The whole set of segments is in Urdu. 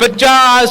50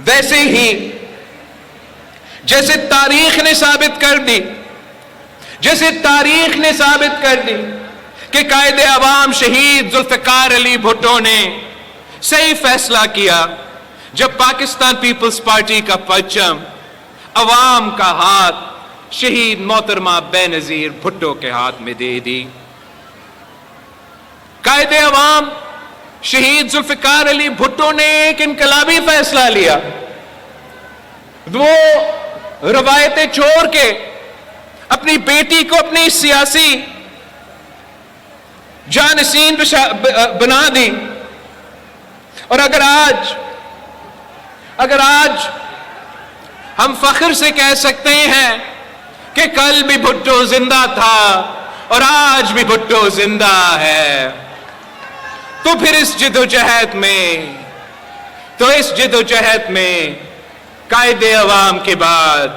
ویسے ہی جیسے تاریخ نے ثابت کر دی کہ قائد عوام شہید ذوالفقار علی بھٹو نے صحیح فیصلہ کیا جب پاکستان پیپلز پارٹی کا پرچم عوام کا ہاتھ شہید محترمہ بینظیر بھٹو کے ہاتھ میں دے دی. قائد عوام شہید ذوالفقار علی بھٹو نے ایک انقلابی فیصلہ لیا. وہ روایتیں چھوڑ کے اپنی بیٹی کو اپنی سیاسی جانشین بنا دی. اور اگر آج ہم فخر سے کہہ سکتے ہیں کہ کل بھی بھٹو زندہ تھا اور آج بھی بھٹو زندہ ہے، تو پھر اس جدوجہد میں قائد عوام کے بعد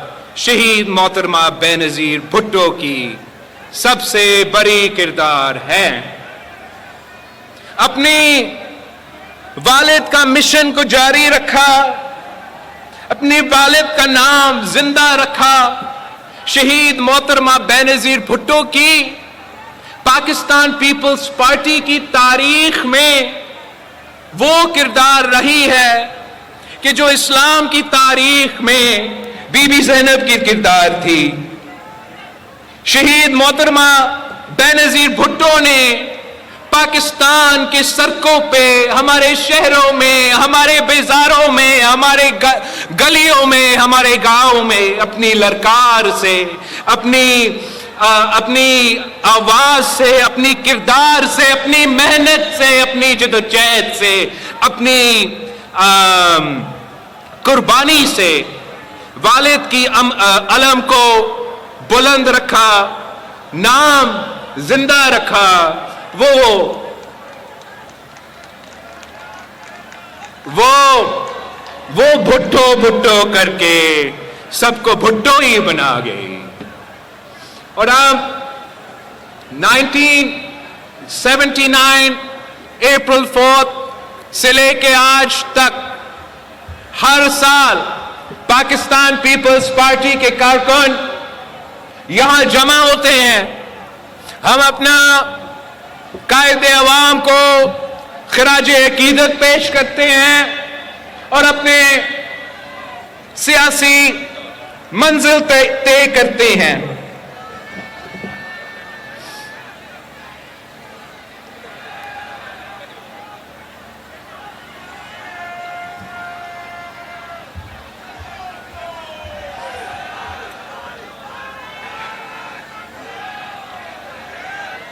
شہید محترمہ بینظیر بھٹو کی سب سے بڑی کردار ہے. اپنی والد کا مشن کو جاری رکھا، اپنے والد کا نام زندہ رکھا. شہید محترمہ بینظیر بھٹو کی پاکستان پیپلز پارٹی کی تاریخ میں وہ کردار رہی ہے کہ جو اسلام کی تاریخ میں بی بی زینب کی کردار تھی. شہید محترمہ بینظیر بھٹو نے پاکستان کے سڑکوں پہ، ہمارے شہروں میں، ہمارے بازاروں میں، ہمارے گلیوں میں، ہمارے گاؤں میں اپنی للکار سے، اپنی آواز سے، اپنی کردار سے، اپنی محنت سے، اپنی جدوجہد سے، اپنی قربانی سے والد کی علم کو بلند رکھا، نام زندہ رکھا. وہ بھٹو کر کے سب کو بھٹو ہی بنا گئی. اور اب 1979 اپریل 4 سے لے کے آج تک ہر سال پاکستان پیپلز پارٹی کے کارکن یہاں جمع ہوتے ہیں. ہم اپنا قائد عوام کو خراج عقیدت پیش کرتے ہیں اور اپنے سیاسی منزل طے کرتے ہیں.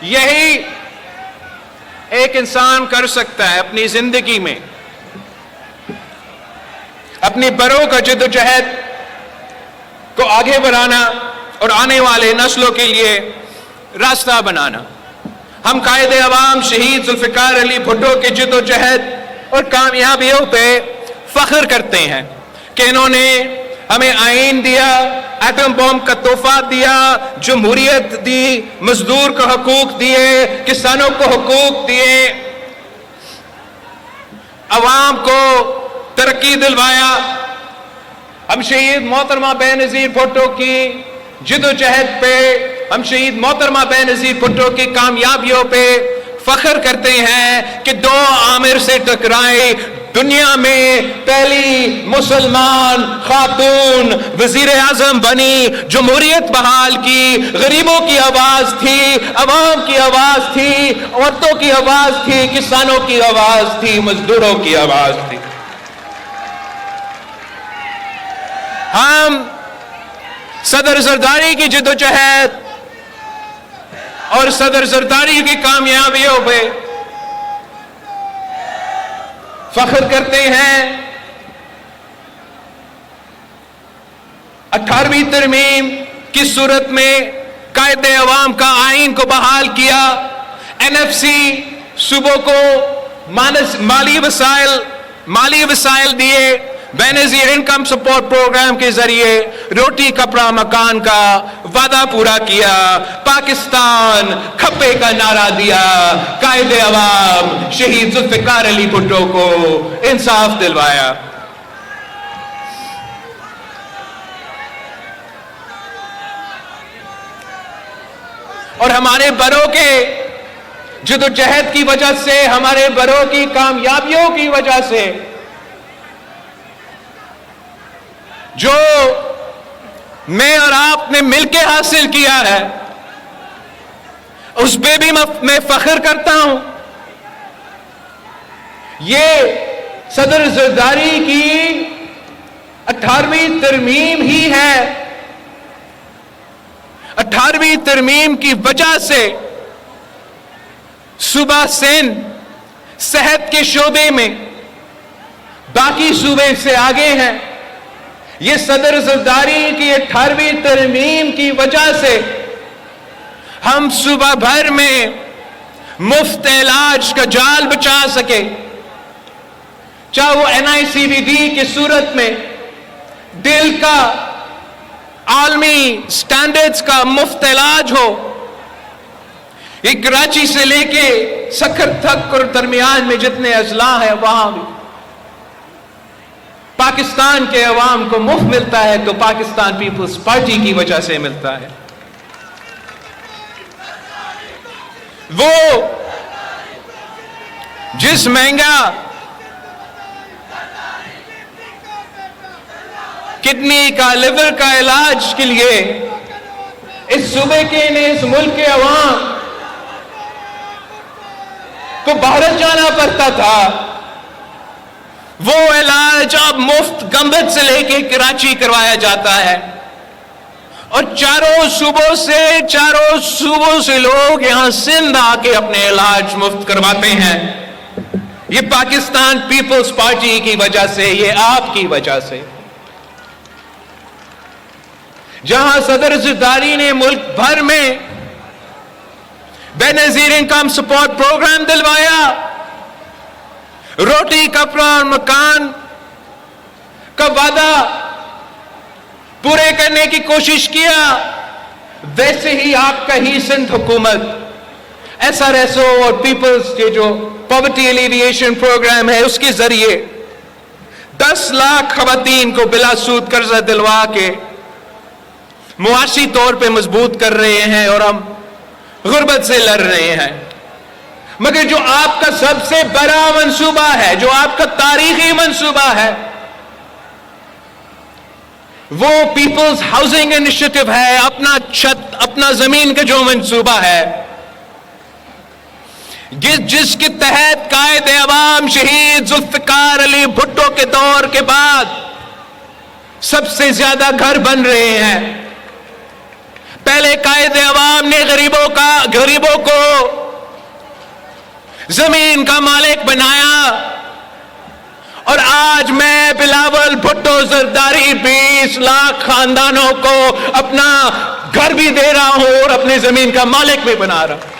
یہی ایک انسان کر سکتا ہے اپنی زندگی میں اپنی بروں کا جدوجہد کو آگے بڑھانا اور آنے والے نسلوں کے لیے راستہ بنانا. ہم قائد عوام شہید ذوالفقار علی بھٹو کے جدوجہد اور کامیابیوں پہ فخر کرتے ہیں کہ انہوں نے ہمیں آئین دیا، ایٹم بم کا تحفہ دیا، جمہوریت دی، مزدور کو حقوق دیے، کسانوں کو حقوق دیے، عوام کو ترقی دلوایا. ہم شہید محترمہ بینظیر بھٹو کی جدوجہد پہ، ہم شہید محترمہ بینظیر بھٹو کی کامیابیوں پہ فخر کرتے ہیں کہ 2 عامر سے ٹکرائے، دنیا میں پہلی مسلمان خاتون وزیر اعظم بنی، جمہوریت بحال کی، غریبوں کی آواز تھی، عوام کی آواز تھی، عورتوں کی آواز تھی، کسانوں کی آواز تھی، مزدوروں کی آواز تھی. ہم صدر زرداری کی جدوجہد اور صدر زرداری کی کامیابیوں پہ فخر کرتے ہیں. 18ویں ترمیم کی صورت میں قائد عوام کا آئین کو بحال کیا. NFC صوبوں کو مالی وسائل دیے. بینظیر انکم سپورٹ پروگرام کے ذریعے روٹی کپڑا مکان کا وعدہ پورا کیا. پاکستان کھپے کا نعرہ دیا. قائد عوام شہید ذوالفقار علی بھٹو کو انصاف دلوایا. اور ہمارے بڑوں کے جدوجہد کی وجہ سے، ہمارے بڑوں کی کامیابیوں کی وجہ سے جو میں اور آپ نے مل کے حاصل کیا ہے، اس پہ بھی میں فخر کرتا ہوں۔ یہ صدر زرداری کی 18ویں ترمیم ہی ہے۔ 18ویں ترمیم کی وجہ سے صوبہ سندھ صحت کے شعبے میں باقی صوبے سے آگے ہیں۔ یہ صدر زرداری کی 18ویں ترمیم کی وجہ سے ہم صوبہ بھر میں مفت علاج کا جال بچا سکے، چاہے وہ NICVD کی صورت میں دل کا عالمی سٹینڈرڈز کا مفت علاج ہو، یہ کراچی سے لے کے سکھر تک اور درمیان میں جتنے اضلاع ہیں وہاں بھی پاکستان کے عوام کو مفت ملتا ہے، تو پاکستان پیپلز پارٹی کی وجہ سے ملتا ہے۔ وہ جس مہنگا کڈنی کا، لیور کا علاج کے لیے اس صوبے کے، اس ملک کے عوام کو باہر جانا پڑتا تھا، وہ علاج اب مفت گمبد سے لے کے کراچی کروایا جاتا ہے، اور چاروں صوبوں سے لوگ یہاں سندھ آ کے اپنے علاج مفت کرواتے ہیں۔ یہ پاکستان پیپلز پارٹی کی وجہ سے، یہ آپ کی وجہ سے۔ جہاں صدر زرداری نے ملک بھر میں بے نظیر انکم سپورٹ پروگرام دلوایا، روٹی، کپڑا اور مکان کا وعدہ پورے کرنے کی کوشش کیا، ویسے ہی آپ کا ہی سندھ حکومت SRSO اور پیپلز کے جو پاورٹی ایلیویشن پروگرام ہے اس کے ذریعے 10 لاکھ خواتین کو بلا سود قرضہ دلوا کے معاشی طور پہ مضبوط کر رہے ہیں، اور ہم غربت سے لڑ رہے ہیں۔ مگر جو آپ کا سب سے بڑا منصوبہ ہے، جو آپ کا تاریخی منصوبہ ہے، وہ پیپلز ہاؤسنگ انیشیٹو ہے، اپنا چھت، اپنا زمین کا جو منصوبہ ہے، جس کے تحت قائد عوام شہید ذوالفقار علی بھٹو کے دور کے بعد سب سے زیادہ گھر بن رہے ہیں۔ پہلے قائد عوام نے غریبوں کو زمین کا مالک بنایا، اور آج میں بلاول بھٹو زرداری 20 لاکھ خاندانوں کو اپنا گھر بھی دے رہا ہوں اور اپنی زمین کا مالک بھی بنا رہا ہوں۔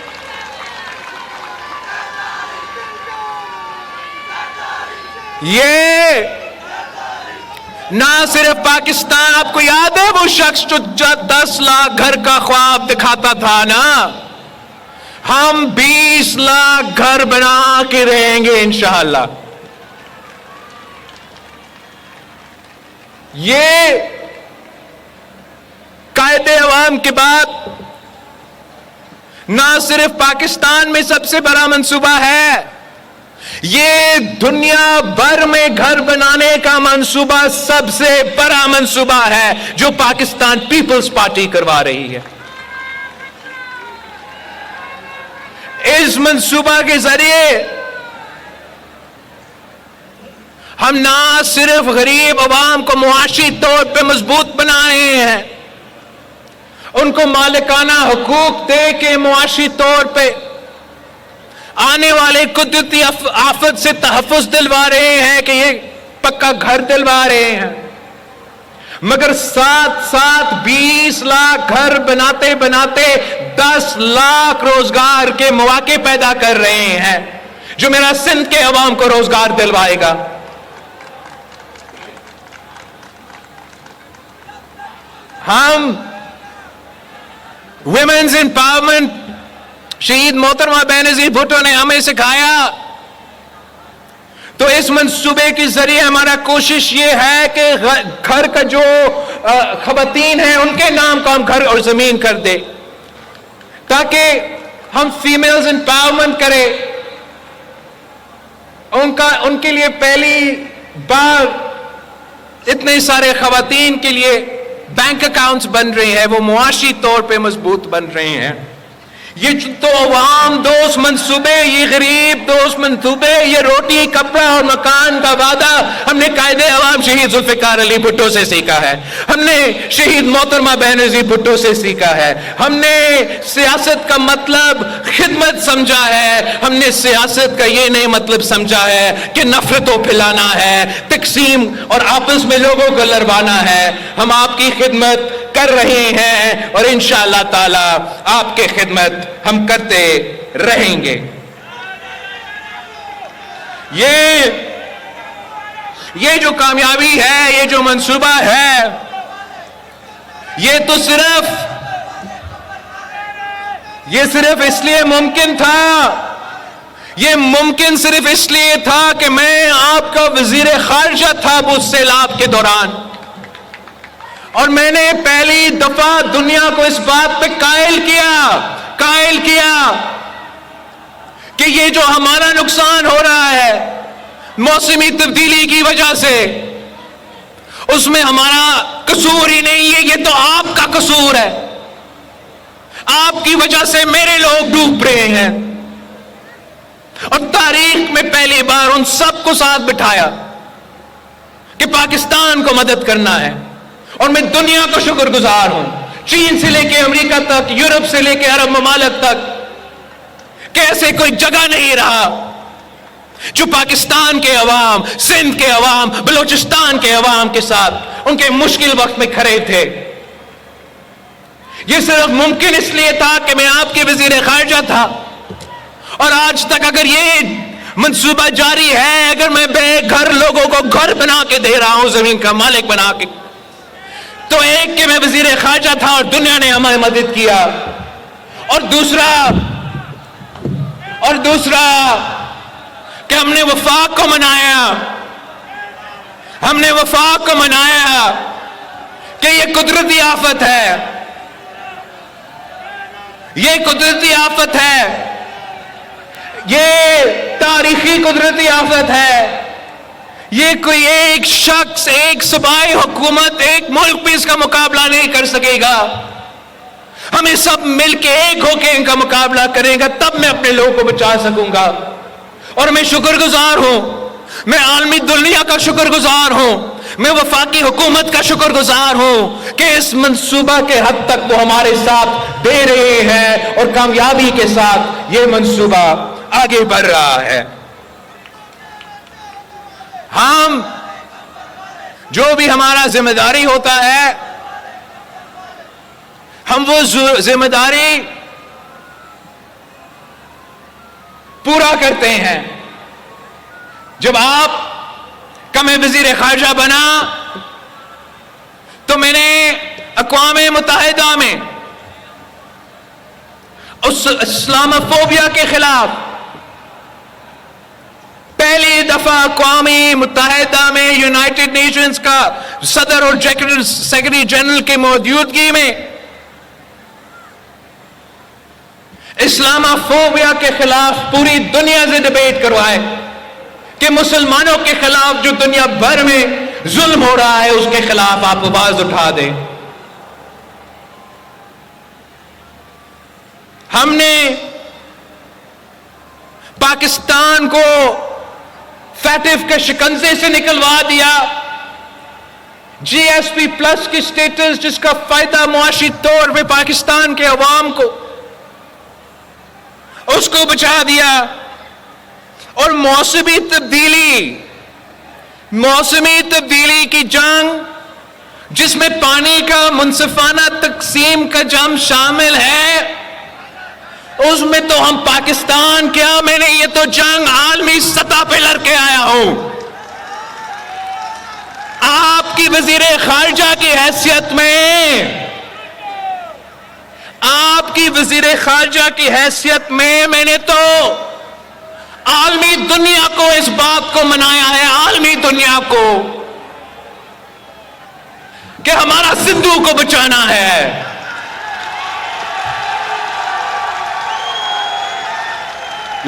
یہ نہ صرف پاکستان، آپ کو یاد ہے وہ شخص جو 10 لاکھ گھر کا خواب دکھاتا تھا نا، ہم 20 لاکھ گھر بنا کے رہیں گے انشاءاللہ۔ یہ قائد عوام کے بعد نہ صرف پاکستان میں سب سے بڑا منصوبہ ہے، یہ دنیا بھر میں گھر بنانے کا منصوبہ سب سے بڑا منصوبہ ہے جو پاکستان پیپلز پارٹی کروا رہی ہے۔ اس منصوبہ کے ذریعے ہم نہ صرف غریب عوام کو معاشی طور پہ مضبوط بنا رہے ہیں، ان کو مالکانہ حقوق دے کے معاشی طور پہ آنے والے قدرتی آفت سے تحفظ دلوا رہے ہیں کہ یہ پکا گھر دلوا رہے ہیں، مگر ساتھ ساتھ 20 لاکھ گھر بناتے بناتے 10 لاکھ روزگار کے مواقع پیدا کر رہے ہیں جو میرا سندھ کے عوام کو روزگار دلوائے گا۔ ہم ویمنز امپاورمنٹ شہید محترمہ بے نظیر بھٹو نے ہمیں سکھایا، تو اس منصوبے کے ذریعے ہمارا کوشش یہ ہے کہ گھر کا جو خواتین ہیں ان کے نام کو ہم گھر اور زمین کر دے، تاکہ ہم فیمیلز امپاورمنٹ کریں. ان کے لیے پہلی بار اتنے سارے خواتین کے لیے بینک اکاؤنٹس بن رہے ہیں, وہ معاشی طور پہ مضبوط بن رہے ہیں. یہ تو عوام دوست منصوبے, یہ غریب دوست منصوبے, یہ روٹی کپڑا اور مکان کا وعدہ ہم نے قائد عوام شہید ذوالفقار علی بھٹو سے سیکھا ہے. ہم نے شہید محترمہ بینظیر بھٹو سے سیکھا ہے. ہم نے سیاست کا مطلب خدمت سمجھا ہے. ہم نے سیاست کا یہ نہیں مطلب سمجھا ہے کہ نفرتوں پھیلانا ہے, تقسیم اور آپس میں لوگوں کو لڑوانا ہے. ہم آپ کی خدمت کر رہے ہیں اور انشاءاللہ تعالی آپ کی خدمت ہم کرتے رہیں گے. یہ جو کامیابی ہے, یہ جو منصوبہ ہے, یہ تو صرف اس لیے ممکن تھا, یہ ممکن صرف اس لیے تھا کہ میں آپ کا وزیر خارجہ تھا اس سیلاب کے دوران, اور میں نے پہلی دفعہ دنیا کو اس بات پہ قائل کیا کہ یہ جو ہمارا نقصان ہو رہا ہے موسمی تبدیلی کی وجہ سے, اس میں ہمارا قصور ہی نہیں ہے, یہ تو آپ کا قصور ہے. آپ کی وجہ سے میرے لوگ ڈوب رہے ہیں. اور تاریخ میں پہلی بار ان سب کو ساتھ بٹھایا کہ پاکستان کو مدد کرنا ہے. اور میں دنیا کو شکر گزار ہوں, چین سے لے کے امریکہ تک, یورپ سے لے کے عرب ممالک تک, کہ ایسے کوئی جگہ نہیں رہا جو پاکستان کے عوام, سندھ کے عوام, بلوچستان کے عوام کے ساتھ ان کے مشکل وقت میں کھڑے تھے. یہ صرف ممکن اس لیے تھا کہ میں آپ کے وزیر خارجہ تھا. اور آج تک اگر یہ منصوبہ جاری ہے, اگر میں بے گھر لوگوں کو گھر بنا کے دے رہا ہوں, زمین کا مالک بنا کے, تو ایک کہ میں وزیر خارجہ تھا اور دنیا نے ہمیں مدد کیا, اور دوسرا کہ ہم نے وفاق کو منایا کہ یہ قدرتی آفت ہے, یہ تاریخی قدرتی آفت ہے. یہ کوئی ایک شخص, ایک صوبائی حکومت, ایک ملک بھی اس کا مقابلہ نہیں کر سکے گا. ہمیں سب مل کے ایک ہو کے ان کا مقابلہ کریں گا, تب میں اپنے لوگوں کو بچا سکوں گا. اور میں شکر گزار ہوں, میں عالمی دنیا کا شکر گزار ہوں, میں وفاقی حکومت کا شکر گزار ہوں کہ اس منصوبہ کے حد تک وہ ہمارے ساتھ دے رہے ہیں اور کامیابی کے ساتھ یہ منصوبہ آگے بڑھ رہا ہے. ہم جو بھی ہمارا ذمہ داری ہوتا ہے, ہم وہ ذمہ داری پورا کرتے ہیں. جب آپ کا میں وزیر خارجہ بنا تو میں نے اقوام متحدہ میں اس اسلاموفوبیا کے خلاف پہلی دفعہ اقوام متحدہ میں یونائٹڈ نیشنز کا صدر اور سیکرٹری جنرل کی موجودگی میں اسلاموفوبیا کے خلاف پوری دنیا سے ڈیبیٹ کروائے کہ مسلمانوں کے خلاف جو دنیا بھر میں ظلم ہو رہا ہے اس کے خلاف آپ آواز اٹھا دیں. ہم نے پاکستان کو فیٹف کے شکنجے سے نکلوا دیا. جی ایس پی پلس کی سٹیٹس جس کا فائدہ معاشی طور پہ پاکستان کے عوام کو, اس کو بچا دیا. اور موسمی تبدیلی کی جنگ جس میں پانی کا منصفانہ تقسیم کا جنگ شامل ہے, اس میں تو ہم پاکستان کیا, میں نے یہ تو جنگ عالمی سطح پہ لڑ کے آیا ہوں. آپ کی وزیر خارجہ کی حیثیت میں میں نے تو عالمی دنیا کو اس بات کو منایا ہے, عالمی دنیا کو, کہ ہمارا سندھو کو بچانا ہے.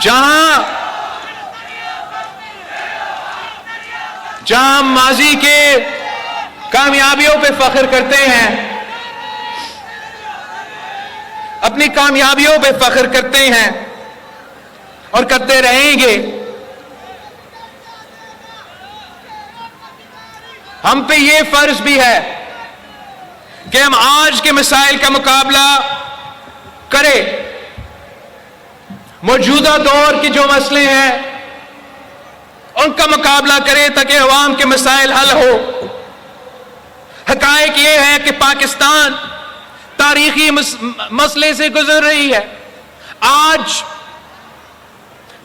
جہاں ہم ماضی کے کامیابیوں پہ فخر کرتے ہیں، اپنی کامیابیوں پہ فخر کرتے ہیں اور کرتے رہیں گے، ہم پہ یہ فرض بھی ہے کہ ہم آج کے مسائل کا مقابلہ کریں، موجودہ دور کے جو مسئلے ہیں ان کا مقابلہ کریں تاکہ عوام کے مسائل حل ہو۔ حقائق یہ ہے کہ پاکستان تاریخی مسئلے سے گزر رہی ہے۔ آج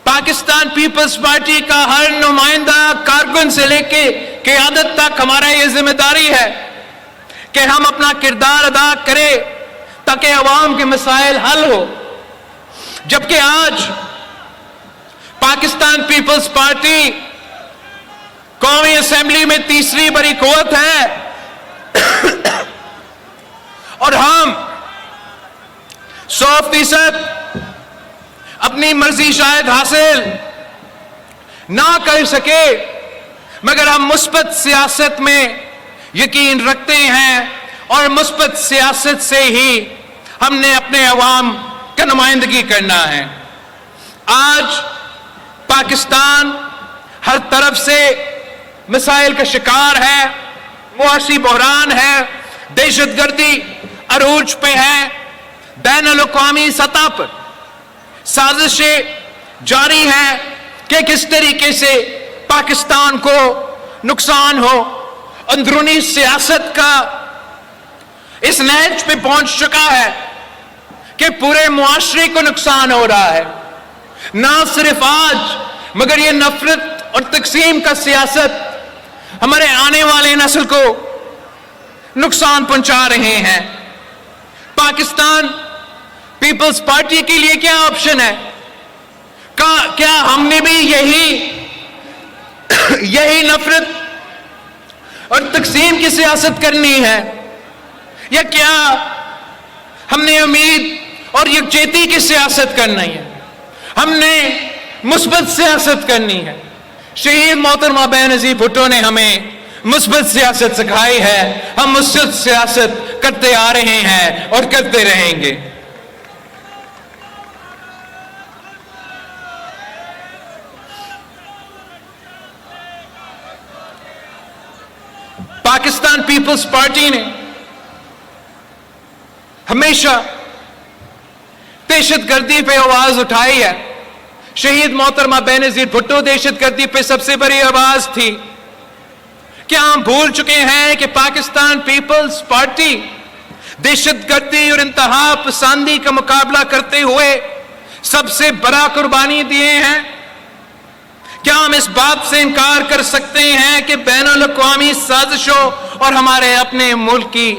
پاکستان پیپلز پارٹی کا ہر نمائندہ کارکن سے لے کے قیادت تک ہمارا یہ ذمہ داری ہے کہ ہم اپنا کردار ادا کریں تاکہ عوام کے مسائل حل ہو۔ جبکہ آج پاکستان پیپلز پارٹی قومی اسمبلی میں تیسری بڑی قوت ہے اور ہم 100% اپنی مرضی شاید حاصل نہ کر سکے، مگر ہم مثبت سیاست میں یقین رکھتے ہیں اور مثبت سیاست سے ہی ہم نے اپنے عوام کا نمائندگی کرنا ہے۔ آج پاکستان ہر طرف سے مسائل کا شکار ہے، معاشی بحران ہے، دہشت گردی عروج پہ ہے، بین الاقوامی سطح پر سازشیں جاری ہیں کہ کس طریقے سے پاکستان کو نقصان ہو۔ اندرونی سیاست کا اس نہج پہ پہنچ چکا ہے کہ پورے معاشرے کو نقصان ہو رہا ہے۔ نہ صرف آج مگر یہ نفرت اور تقسیم کا سیاست ہمارے آنے والے نسل کو نقصان پہنچا رہے ہیں۔ پاکستان پیپلز پارٹی کے لیے کیا آپشن ہے؟ کیا ہم نے بھی یہی نفرت اور تقسیم کی سیاست کرنی ہے، یا کیا ہم نے امید اور یکجہتی کی سیاست کرنی ہے؟ ہم نے مثبت سیاست کرنی ہے۔ شہید محترمہ بینظیر بھٹو نے ہمیں مثبت سیاست سکھائی ہے، ہم مثبت سیاست کرتے آ رہے ہیں اور کرتے رہیں گے۔ پاکستان پیپلز پارٹی نے ہمیشہ دہشت گردی پہ آواز اٹھائی ہے۔ شہید محترمہ بینظیر بھٹو دہشت گردی پہ سب سے بڑی آواز تھی۔ کیا ہم بھول چکے ہیں کہ پاکستان پیپلز پارٹی دہشت گردی اور انتہا پسندی کا مقابلہ کرتے ہوئے سب سے بڑا قربانی دیے ہیں؟ کیا ہم اس بات سے انکار کر سکتے ہیں کہ بین الاقوامی سازشوں اور ہمارے اپنے ملک کی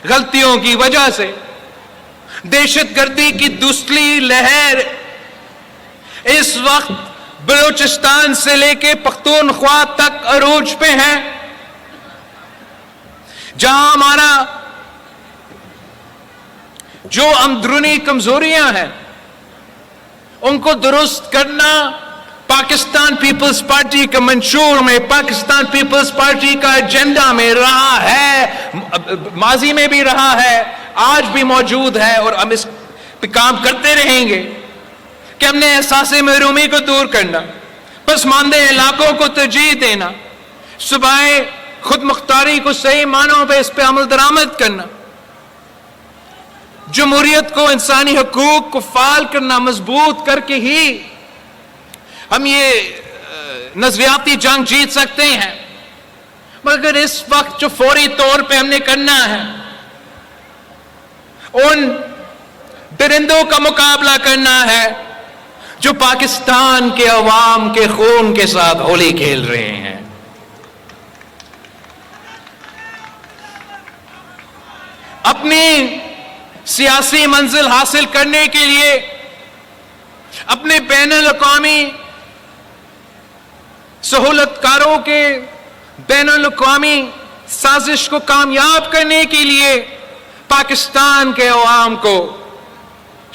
غلطیوں کی وجہ سے دہشت گردی کی دوسری لہر اس وقت بلوچستان سے لے کے پختونخوا تک عروج پہ ہے؟ جہاں ہمارا جو اندرونی کمزوریاں ہیں ان کو درست کرنا پاکستان پیپلز پارٹی کا منشور میں، پاکستان پیپلز پارٹی کا ایجنڈا میں رہا ہے، ماضی میں بھی رہا ہے، آج بھی موجود ہے، اور ہم اس پہ کام کرتے رہیں گے کہ ہم نے احساس محرومی کو دور کرنا، پسماندہ علاقوں کو ترجیح دینا، صوبائی خود مختاری کو صحیح معنوں پہ اس پہ عمل درآمد کرنا، جمہوریت کو، انسانی حقوق کو فعال کرنا، مضبوط کر کے ہی ہم یہ نظریاتی جنگ جیت سکتے ہیں۔ مگر اس وقت جو فوری طور پہ ہم نے کرنا ہے ان درندوں کا مقابلہ کرنا ہے جو پاکستان کے عوام کے خون کے ساتھ ہولی کھیل رہے ہیں۔ اپنی سیاسی منزل حاصل کرنے کے لیے اپنے بین الاقوامی سہولت کاروں کے بین الاقوامی سازش کو کامیاب کرنے کے لیے پاکستان کے عوام کو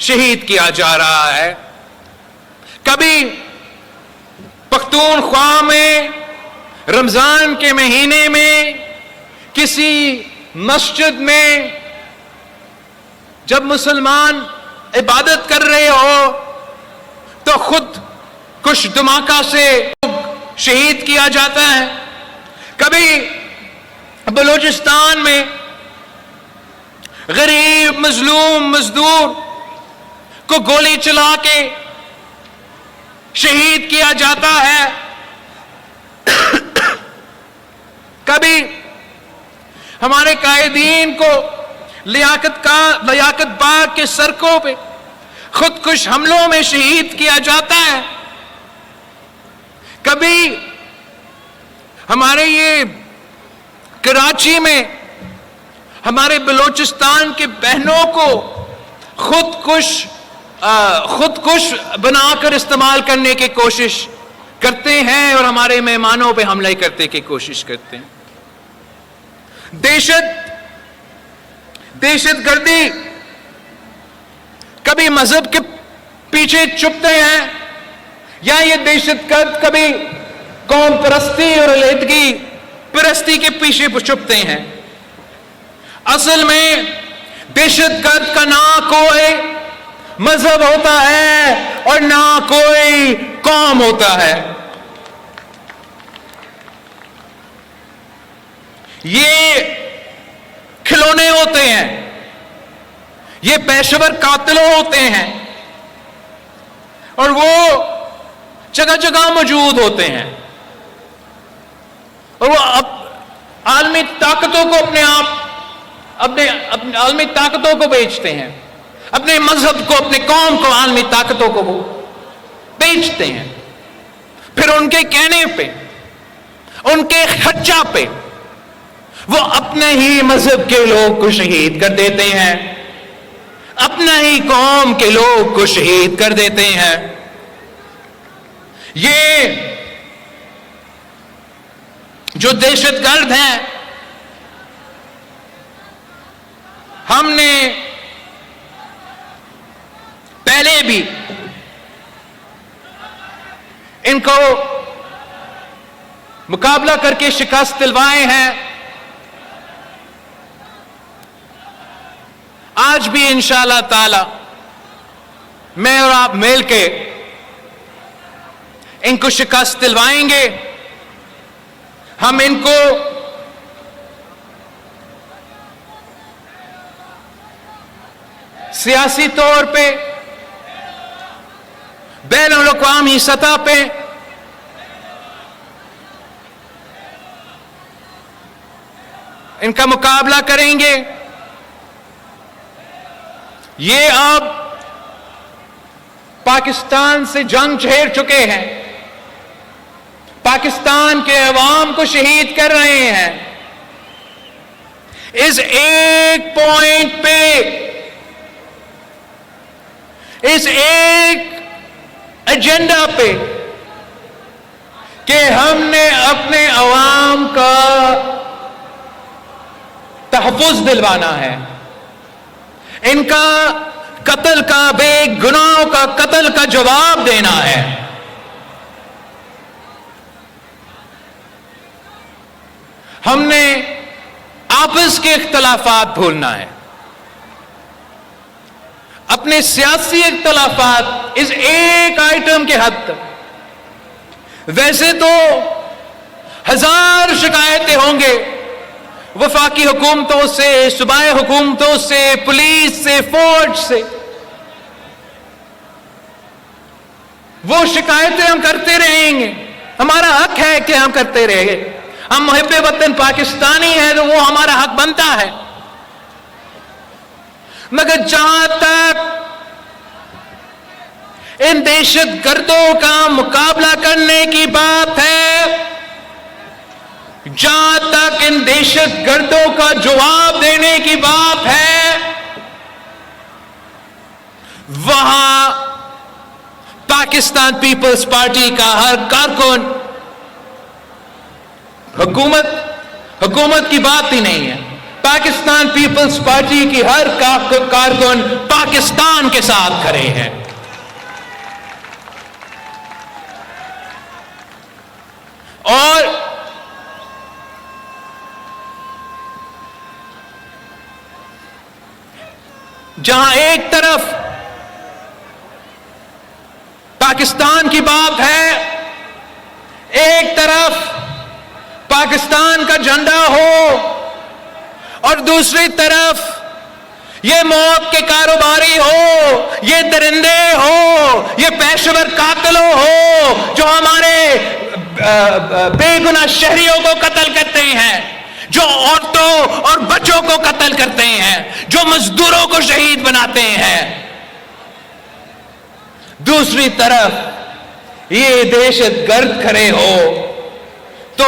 شہید کیا جا رہا ہے۔ کبھی پختونخوا میں رمضان کے مہینے میں کسی مسجد میں جب مسلمان عبادت کر رہے ہو تو خود کش دھماکہ سے شہید کیا جاتا ہے. کبھی بلوچستان میں غریب مظلوم مزدور کو گولی چلا کے شہید کیا جاتا ہے. کبھی ہمارے قائدین کو لیاقت باغ کے سڑکوں پہ خودکش حملوں میں شہید کیا جاتا ہے. کبھی ہمارے یہ کراچی میں ہمارے بلوچستان کے بہنوں کو خودکش بنا کر استعمال کرنے کی کوشش کرتے ہیں اور ہمارے مہمانوں پہ حملے کرنے کی کوشش کرتے ہیں. دہشت گردی کبھی مذہب کے پیچھے چھپتے ہیں یا یہ دہشت گرد کبھی قوم پرستی اور علیحدگی پرستی کے پیچھے چھپتے ہیں. اصل میں دہشت گرد کا نہ کوئی مذہب ہوتا ہے اور نہ کوئی قوم ہوتا ہے. یہ کھلونے ہوتے ہیں, یہ پیشہ ور قاتلوں ہوتے ہیں اور وہ جگہ جگہ موجود ہوتے ہیں اور وہ عالمی طاقتوں کو اپنے عالمی طاقتوں کو بیچتے ہیں, اپنے مذہب کو اپنے قوم کو عالمی طاقتوں کو وہ بیچتے ہیں. پھر ان کے کہنے پہ ان کے خرچہ پہ وہ اپنے ہی مذہب کے لوگ کو شہید کر دیتے ہیں, اپنا ہی قوم کے لوگ کو شہید کر دیتے ہیں. یہ جو دہشت گرد ہیں ہم نے پہلے بھی ان کو مقابلہ کر کے شکست دلوائے ہیں, آج بھی انشاءاللہ تعالی میں اور آپ مل کے ان کو شکست دلوائیں گے. ہم ان کو سیاسی طور پہ بین الاقوامی سطح پہ ان کا مقابلہ کریں گے. یہ اب پاکستان سے جنگ چھیڑ چکے ہیں, پاکستان کے عوام کو شہید کر رہے ہیں. اس ایک پوائنٹ پہ, اس ایک ایجنڈا پہ کہ ہم نے اپنے عوام کا تحفظ دلوانا ہے, ان کا قتل کا, بے گناہوں کا قتل کا جواب دینا ہے. ہم نے آپس کے اختلافات بھولنا ہے, اپنے سیاسی اختلافات اس ایک آئٹم کے حد تک. ویسے تو ہزار شکایتیں ہوں گے وفاقی حکومتوں سے, صوبائی حکومتوں سے, پولیس سے, فوج سے. وہ شکایتیں ہم کرتے رہیں گے, ہمارا حق ہے کہ ہم کرتے رہیں گے. ہم محب وطن پاکستانی ہیں تو وہ ہمارا حق بنتا ہے. مگر جہاں تک ان دہشت گردوں کا مقابلہ کرنے کی بات ہے, جہاں تک ان دہشت گردوں کا جواب دینے کی بات ہے, وہاں پاکستان پیپلز پارٹی کا ہر کارکن حکومت کی بات ہی نہیں ہے. پاکستان پیپلز پارٹی کی ہر کارکن پاکستان کے ساتھ کھڑے ہیں. جہاں ایک طرف پاکستان کی بات ہے، ایک طرف پاکستان کا جھنڈا ہو، اور دوسری طرف یہ موت کے کاروباری ہو، یہ درندے ہو، یہ پیشور قاتلوں ہو جو ہمارے بے گناہ شہریوں کو قتل کرتے ہیں، جو عورتوں اور بچوں کو قتل کرتے ہیں، جو مزدوروں کو شہید بناتے ہیں۔ دوسری طرف یہ دہشت گرد کھڑے ہو تو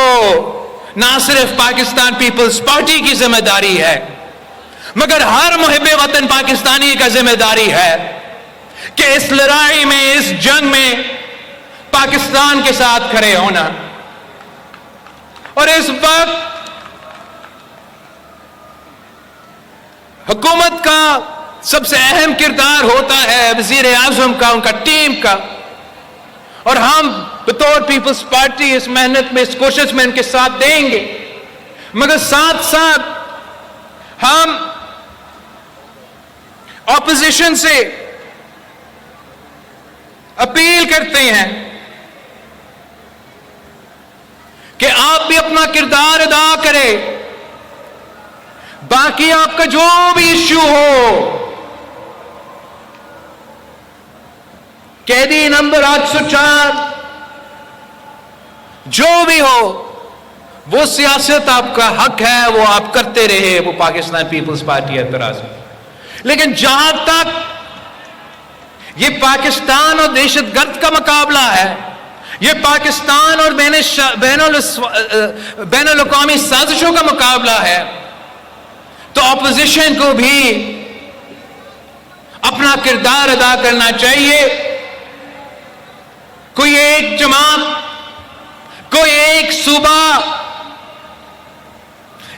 نہ صرف پاکستان پیپلز پارٹی کی ذمہ داری ہے، مگر ہر محب وطن پاکستانی کا ذمہ داری ہے کہ اس لڑائی میں، اس جنگ میں پاکستان کے ساتھ کھڑے ہونا۔ اور اس وقت حکومت کا سب سے اہم کردار ہوتا ہے وزیر اعظم کا، ان کا ٹیم کا، اور ہم بطور پیپلز پارٹی اس محنت میں، اس کوشش میں ان کے ساتھ دیں گے، مگر ساتھ ساتھ ہم اپوزیشن سے اپیل کرتے ہیں کہ آپ بھی اپنا کردار ادا کریں۔ باقی آپ کا جو بھی ایشو ہو، قیدی نمبر 804 جو بھی ہو، وہ سیاست آپ کا حق ہے، وہ آپ کرتے رہے، وہ پاکستان پیپلز پارٹی اعتراض میں۔ لیکن جہاں تک یہ پاکستان اور دہشت گرد کا مقابلہ ہے، یہ پاکستان اور بین الاقوامی سازشوں کا مقابلہ ہے، تو اپوزیشن کو بھی اپنا کردار ادا کرنا چاہیے۔ کوئی ایک جماعت، کوئی ایک صوبہ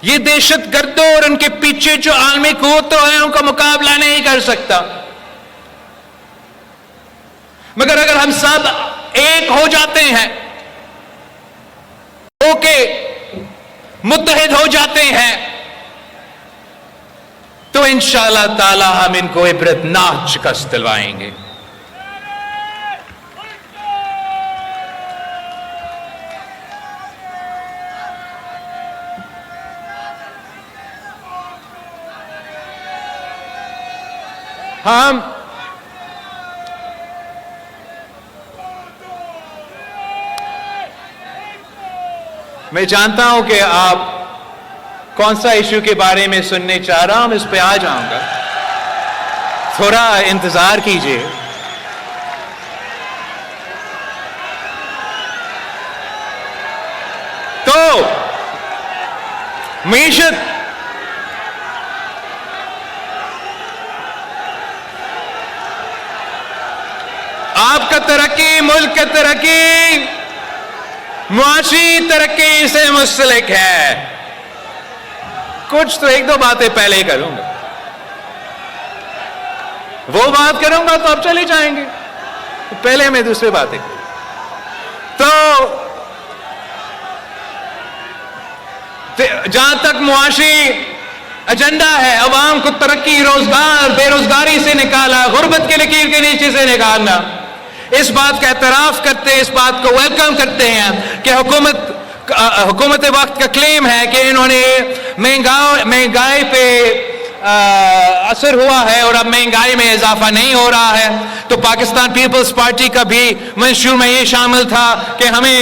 یہ دہشت گردوں اور ان کے پیچھے جو عالمی قوتوں ہیں ان کا مقابلہ نہیں کر سکتا، مگر اگر ہم سب ایک ہو جاتے ہیں، متحد ہو جاتے ہیں، تو انشاءاللہ تعالی ہم ان کو عبرتناک شکست دلوائیں گے۔ میں جانتا ہوں کہ آپ کون سا ایشو کے بارے میں سننے چاہ رہا ہوں، اس پہ آ جاؤں گا، تھوڑا انتظار کیجئے۔ تو معیشت، آپ کا ترقی، ملک کا ترقی، معاشی ترقی سے منسلک ہے۔ کچھ تو ایک دو باتیں پہلے ہی کروں گا، وہ بات کروں گا تو آپ چلے جائیں گے، پہلے میں دوسری باتیں کروں۔ تو جہاں تک معاشی ایجنڈا ہے، عوام کو ترقی، روزگار، بے روزگاری سے نکالا، غربت کے لکیر کے نیچے سے نکالنا، اس بات کا اعتراف کرتے ہیں، اس بات کو ویلکم کرتے ہیں کہ حکومت وقت کا کلیم ہے کہ انہوں نے مہنگائی پہ اثر ہوا ہے اور اب مہنگائی میں اضافہ نہیں ہو رہا ہے۔ تو پاکستان پیپلز پارٹی کا بھی منشور میں یہ شامل تھا کہ ہمیں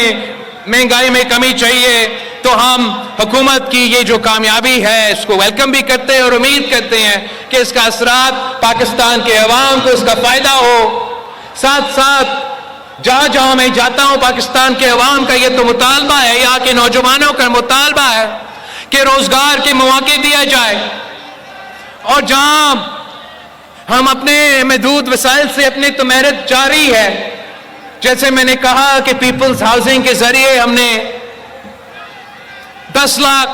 مہنگائی میں کمی چاہیے، تو ہم حکومت کی یہ جو کامیابی ہے اس کو ویلکم بھی کرتے ہیں اور امید کرتے ہیں کہ اس کا اثرات پاکستان کے عوام کو اس کا فائدہ ہو۔ ساتھ ساتھ جہاں جہاں میں جاتا ہوں، پاکستان کے عوام کا یہ تو مطالبہ ہے، یہاں کے نوجوانوں کا مطالبہ ہے کہ روزگار کے مواقع دیا جائے، اور جہاں ہم اپنے محدود وسائل سے اپنی تو محنت جاری ہے، جیسے میں نے کہا کہ پیپلز ہاؤسنگ کے ذریعے ہم نے 10 لاکھ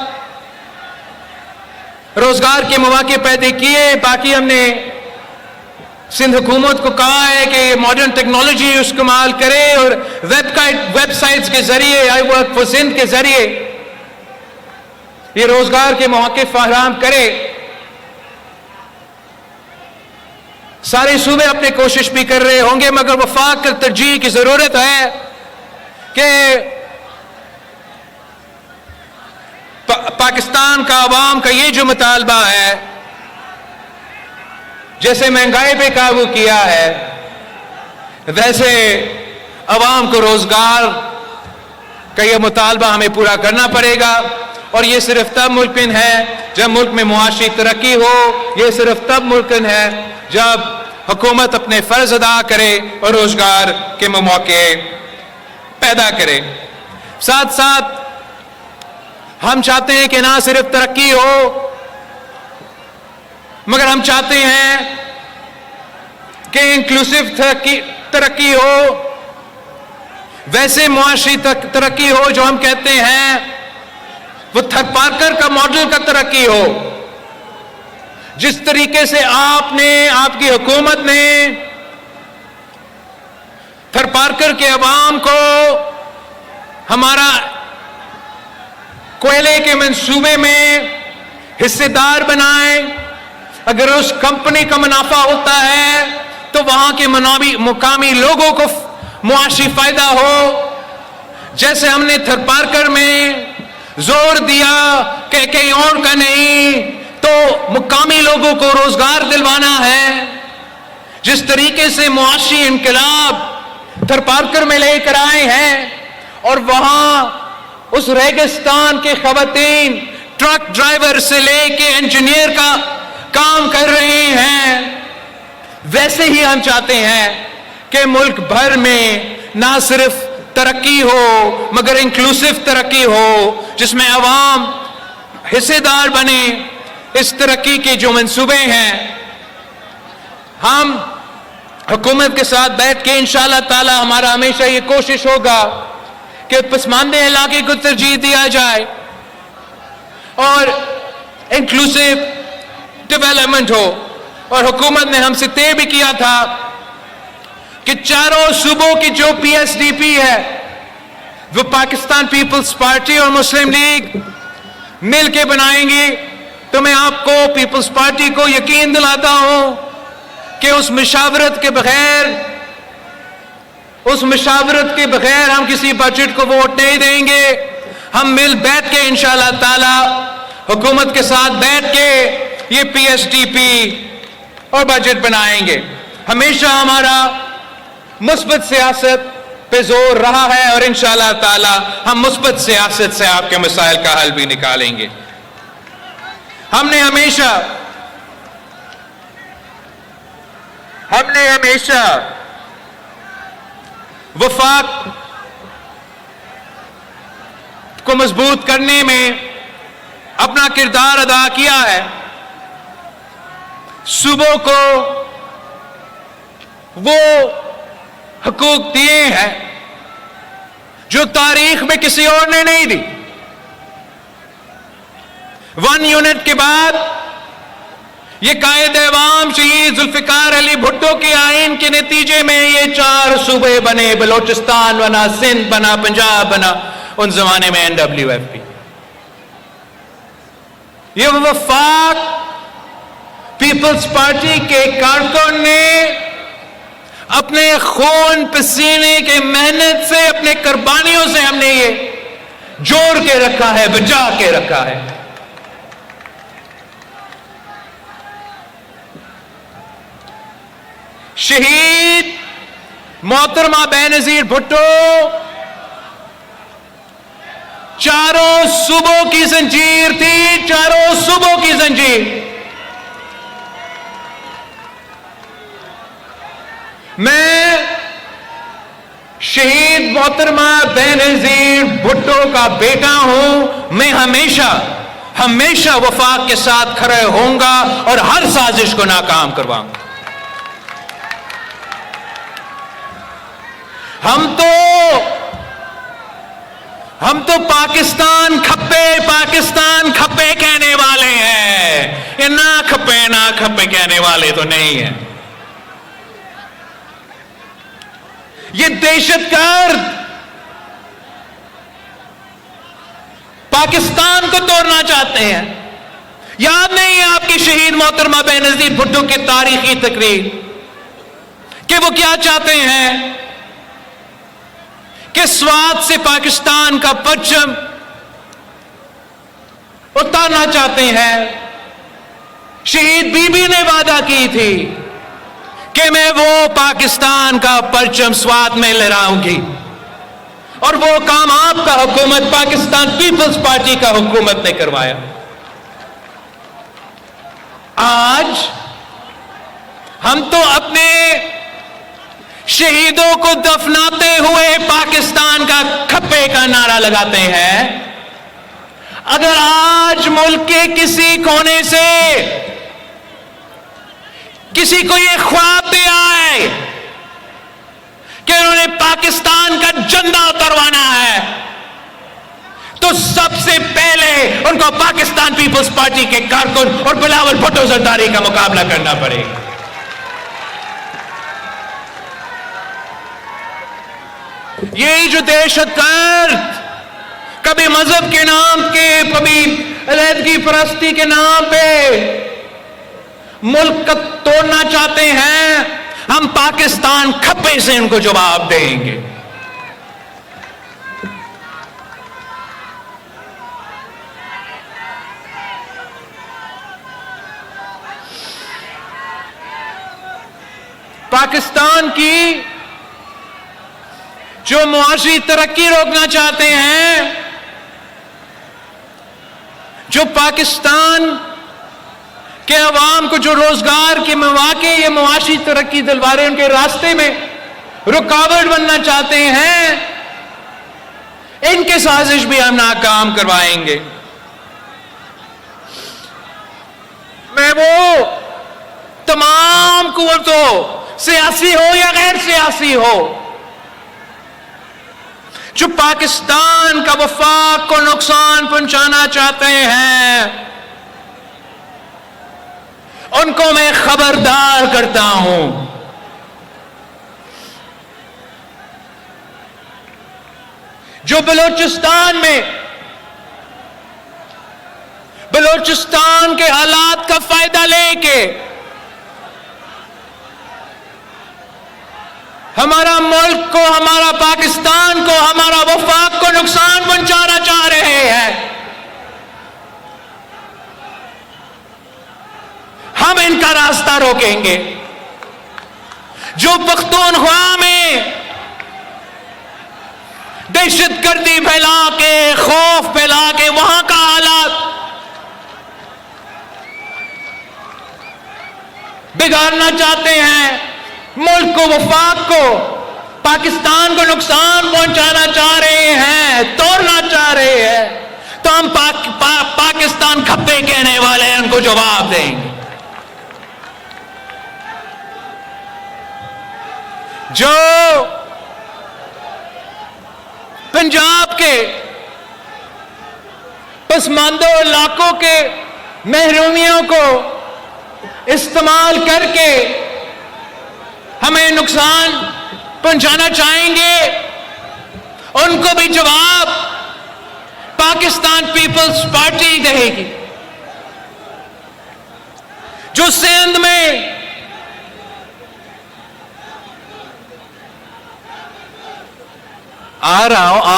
روزگار کے مواقع پیدا کیے، باقی ہم نے سندھ حکومت کو کہا ہے کہ ماڈرن ٹیکنالوجی استعمال کرے اور ویب سائٹس کے ذریعے، آئی ورک فار سندھ کے ذریعے یہ روزگار کے مواقع فراہم کرے۔ سارے صوبے اپنی کوشش بھی کر رہے ہوں گے، مگر وفاق کی ترجیح کی ضرورت ہے کہ پاکستان کا عوام کا یہ جو مطالبہ ہے، جیسے مہنگائی پہ قابو کیا ہے، ویسے عوام کو روزگار کا یہ مطالبہ ہمیں پورا کرنا پڑے گا، اور یہ صرف تب ممکن ہے جب ملک میں معاشی ترقی ہو، یہ صرف تب ممکن ہے جب حکومت اپنے فرض ادا کرے اور روزگار کے مواقع پیدا کرے۔ ساتھ ساتھ ہم چاہتے ہیں کہ نہ صرف ترقی ہو، مگر ہم چاہتے ہیں کہ انکلوسیو ترقی ہو، ویسے معاشی ترقی ہو جو ہم کہتے ہیں وہ تھر پارکر کا ماڈل کا ترقی ہو، جس طریقے سے آپ کی حکومت نے تھر پارکر کے عوام کو ہمارا کوئلے کے منصوبے میں حصے دار بنائے۔ اگر اس کمپنی کا منافع ہوتا ہے تو وہاں کے مقامی لوگوں کو معاشی فائدہ ہو، جیسے ہم نے تھر پارکر میں زور دیا کہ کہیں اور کا نہیں، تو مقامی لوگوں کو روزگار دلوانا ہے۔ جس طریقے سے معاشی انقلاب تھر پارکر میں لے کر آئے ہیں، اور وہاں اس ریگستان کے خواتین ٹرک ڈرائیور سے لے کے انجینئر کا کام کر رہے ہیں، ویسے ہی ہم چاہتے ہیں کہ ملک بھر میں نہ صرف ترقی ہو مگر انکلوسیو ترقی ہو، جس میں عوام حصے دار بنے اس ترقی کے جو منصوبے ہیں۔ ہم حکومت کے ساتھ بیٹھ کے انشاءاللہ تعالی ہمارا ہمیشہ یہ کوشش ہوگا کہ پسماندہ علاقے کو ترجیح دیا جائے اور انکلوسیو ڈیولپمنٹ ہو، اور حکومت نے ہم سے طے بھی کیا تھا کہ چاروں صوبوں کی جو پی ایس ڈی پی ہے وہ پاکستان پیپلز پارٹی اور مسلم لیگ مل کے بنائیں گی۔ تو میں آپ کو پیپلز پارٹی کو یقین دلاتا ہوں کہ اس مشاورت کے بغیر ہم کسی بجٹ کو ووٹ نہیں دیں گے۔ ہم مل بیٹھ کے انشاءاللہ تعالی حکومت کے ساتھ بیٹھ کے یہ پی ایس ڈی پی اور بجٹ بنائیں گے۔ ہمیشہ ہمارا مثبت سیاست پہ زور رہا ہے، اور انشاءاللہ تعالی ہم مثبت سیاست سے آپ کے مسائل کا حل بھی نکالیں گے۔ ہم نے ہمیشہ وفاق کو مضبوط کرنے میں اپنا کردار ادا کیا ہے۔ صوبوں کو وہ حقوق دیے ہیں جو تاریخ میں کسی اور نے نہیں دی۔ 1 یونٹ کے بعد یہ قائد عوام شہید ذوالفقار علی بھٹو کے آئین کے نتیجے میں یہ 4 صوبے بنے، بلوچستان بنا، سندھ بنا، پنجاب بنا، ان زمانے میں NWFP۔ یہ وفاق پیپلز پارٹی کے کارکن نے اپنے خون پسینے کے محنت سے، اپنے قربانیوں سے ہم نے یہ جوڑ کے رکھا ہے، بچا کے رکھا ہے۔ شہید محترمہ بینظیر بھٹو چاروں صوبوں کی زنجیر تھی، چاروں صوبوں کی زنجیر۔ میں شہید محترمہ بینظیر بھٹو کا بیٹا ہوں، میں ہمیشہ وفاق کے ساتھ کھڑے ہوں گا اور ہر سازش کو ناکام کرواؤں گا۔ ہم تو پاکستان کھپے کہنے والے ہیں، یہ نہ کھپے کہنے والے تو نہیں ہیں۔ یہ دہشت گرد پاکستان کو توڑنا چاہتے ہیں۔ یاد نہیں ہے آپ کی شہید محترمہ بینظیر بھٹو کی تاریخی تقریر؟ کہ وہ کیا چاہتے ہیں کہ سوات سے پاکستان کا پرچم اتارنا چاہتے ہیں. شہید بی بی نے وعدہ کی تھی کہ میں وہ پاکستان کا پرچم سوات میں لہراؤں گی، اور وہ کام آپ کا حکومت پاکستان پیپلز پارٹی کا حکومت نے کروایا. آج ہم تو اپنے شہیدوں کو دفناتے ہوئے پاکستان کا کھپے کا نعرہ لگاتے ہیں. اگر آج ملک کے کسی کونے سے کسی کو یہ خواب بھی آئے کہ انہوں نے پاکستان کا جھنڈا اتروانا ہے، تو سب سے پہلے ان کو پاکستان پیپلز پارٹی کے کارکن اور بلاول بھٹو زرداری کا مقابلہ کرنا پڑے گا. یہی جو دہشت گرد کبھی مذہب کے نام کے، کبھی علیحدگی پرستی کے نام پہ ملک کو توڑنا چاہتے ہیں، ہم پاکستان کھپے سے ان کو جواب دیں گے. پاکستان کی جو معاشی ترقی روکنا چاہتے ہیں، جو پاکستان کہ عوام کو جو روزگار کے مواقع، یہ معاشی ترقی دلوا رہے ہیں، ان کے راستے میں رکاوٹ بننا چاہتے ہیں، ان کے سازش بھی ہم ناکام کروائیں گے. میں وہ تمام قوتوں، سیاسی ہو یا غیر سیاسی ہو، جو پاکستان کا وفاق کو نقصان پہنچانا چاہتے ہیں، ان کو میں خبردار کرتا ہوں. جو بلوچستان میں بلوچستان کے حالات کا فائدہ لے کے ہمارا ملک کو، ہمارا پاکستان کو، ہمارا وفاق کو نقصان پہنچانا چاہ رہے ہیں، ہم ان کا راستہ روکیں گے. جو پختونخوا میں دہشت گردی پھیلا کے، خوف پھیلا کے وہاں کا حالات بگاڑنا چاہتے ہیں، ملک کو، وفاق کو، پاکستان کو نقصان پہنچانا چاہ رہے ہیں، توڑنا چاہ رہے ہیں، تو ہم پاکستان کھپے کہنے والے ہیں، ان کو جواب دیں گے. جو پنجاب کے پسماندہ علاقوں کے محرومیوں کو استعمال کر کے ہمیں نقصان پہنچانا چاہیں گے، ان کو بھی جواب پاکستان پیپلز پارٹی دے گی. جو سندھ میں آ رہا ہوں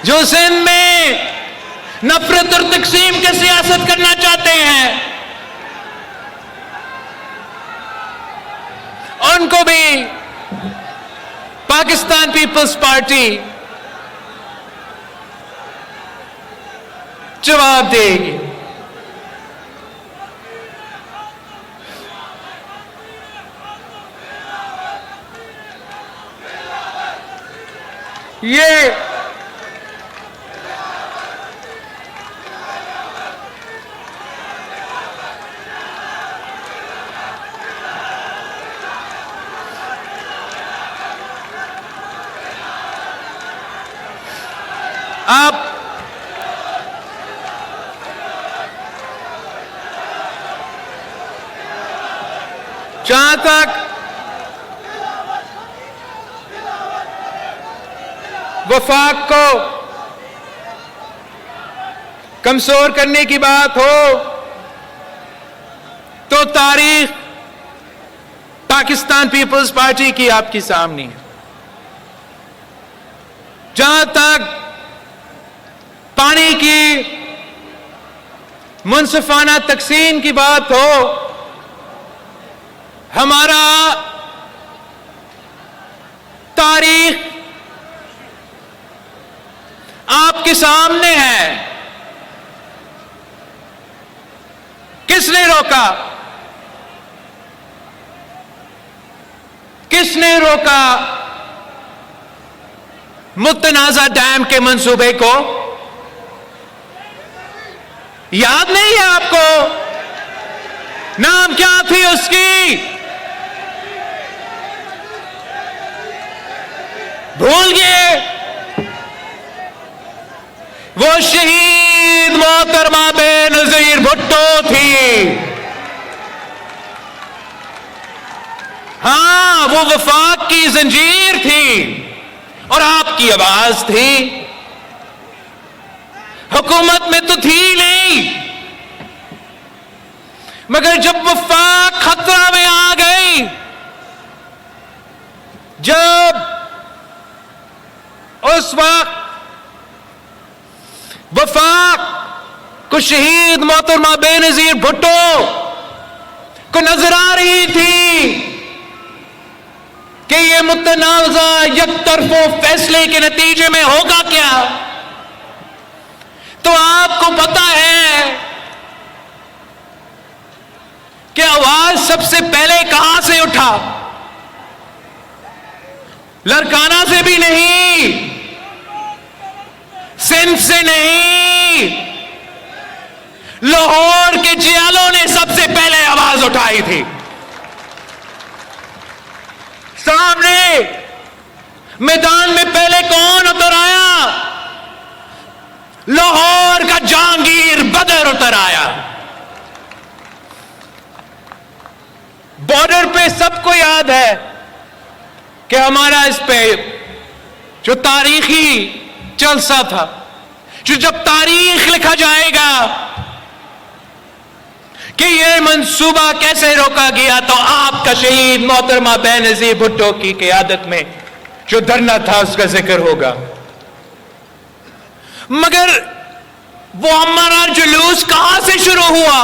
جو سندھ میں نفرت اور تقسیم کی سیاست کرنا چاہتے ہیں، ان کو بھی پاکستان پیپلز پارٹی جواب دے گی. یہ آپ جہاں تک وفاق کو کمزور کرنے کی بات ہو تو تاریخ پاکستان پیپلز پارٹی کی آپ کے سامنے ہے. جہاں تک پانی کی منصفانہ تقسیم کی بات ہو، ہمارا تاریخ آپ کے سامنے ہے. کس نے روکا؟ کس نے روکا متنازع ڈیم کے منصوبے کو؟ یاد نہیں ہے آپ کو؟ نام کیا تھی اس کی؟ بھول گئے؟ وہ شہید محترمہ بے نظیر بھٹو تھی. ہاں، وہ وفاق کی زنجیر تھی اور آپ کی آواز تھی. حکومت میں تو تھی نہیں، مگر جب وفاق خطرہ میں آ گئی، جب اس وقت وفاق کو شہید محترمہ بے نظیر بھٹو کو نظر آ رہی تھی کہ یہ متنازع یک طرفہ فیصلے کے نتیجے میں ہوگا کیا، تو آپ کو پتا ہے کہ آواز سب سے پہلے کہاں سے اٹھا؟ لڑکانہ سے بھی نہیں، سندھ سے نہیں، لاہور کے جیالوں نے سب سے پہلے آواز اٹھائی تھی. سامنے میدان میں پہلے کون اتر آیا؟ لاہور کا جہانگیر بدر اتر آیا. بارڈر پہ سب کو یاد ہے کہ ہمارا اس پہ جو تاریخی جلسہ تھا، جو جب تاریخ لکھا جائے گا کہ یہ منصوبہ کیسے روکا گیا، تو آپ کا شہید محترمہ بے نظیر بھٹو کی قیادت میں جو دھرنا تھا اس کا ذکر ہوگا. مگر وہ ہمارا جلوس کہاں سے شروع ہوا؟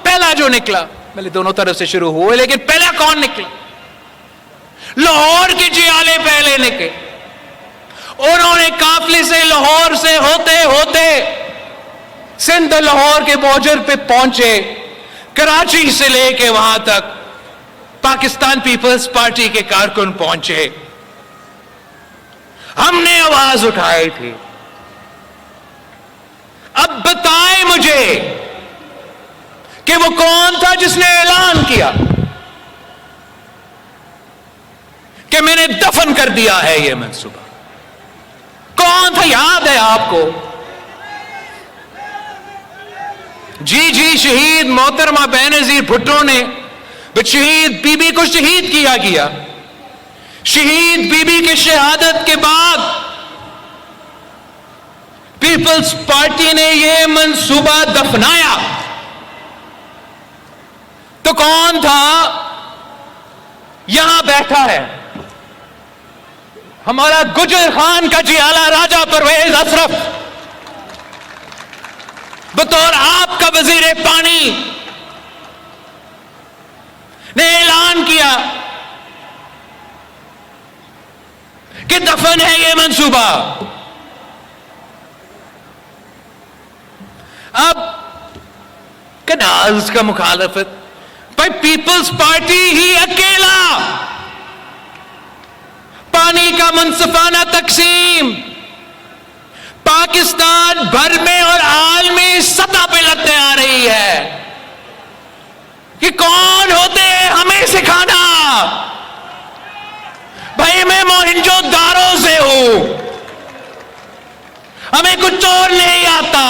پہلا جو نکلا، پہلے دونوں طرف سے شروع ہوئے، لیکن پہلا کون نکلا؟ لاہور کے جیالے پہلے نکلے. انہوں نے قافلے سے لاہور سے ہوتے ہوتے سندھ لاہور کے بارڈر پہ پہنچے. کراچی سے لے کے وہاں تک پاکستان پیپلز پارٹی کے کارکن پہنچے. ہم نے آواز اٹھائی تھی. اب بتائیں مجھے کہ وہ کون تھا جس نے اعلان کیا کہ میں نے دفن کر دیا ہے یہ منصوبہ؟ کون تھا؟ یاد ہے آپ کو؟ جی شہید محترمہ بے نظیر بھٹو نے شہید بی بی کو شہید کیا گیا. شہید بی بی کی شہادت کے بعد پیپلز پارٹی نے یہ منصوبہ دفنایا. تو کون تھا؟ یہاں بیٹھا ہے ہمارا گجر خان کا جیالہ راجہ پرویز اشرف، بطور آپ کا وزیر پانی نے اعلان کیا کہ دفن ہے یہ منصوبہ. اب کنالز کا مخالفت بھائی پیپلز پارٹی ہی اکیلا پانی کا منصفانہ تقسیم پاکستان بھر میں اور عالمی سطح پہ لگتے آ رہی ہے کہ کون ہوتے ہیں ہمیں سکھانا. بھائی میں موہنجو دارو سے ہوں، ہمیں کچھ اور نہیں آتا،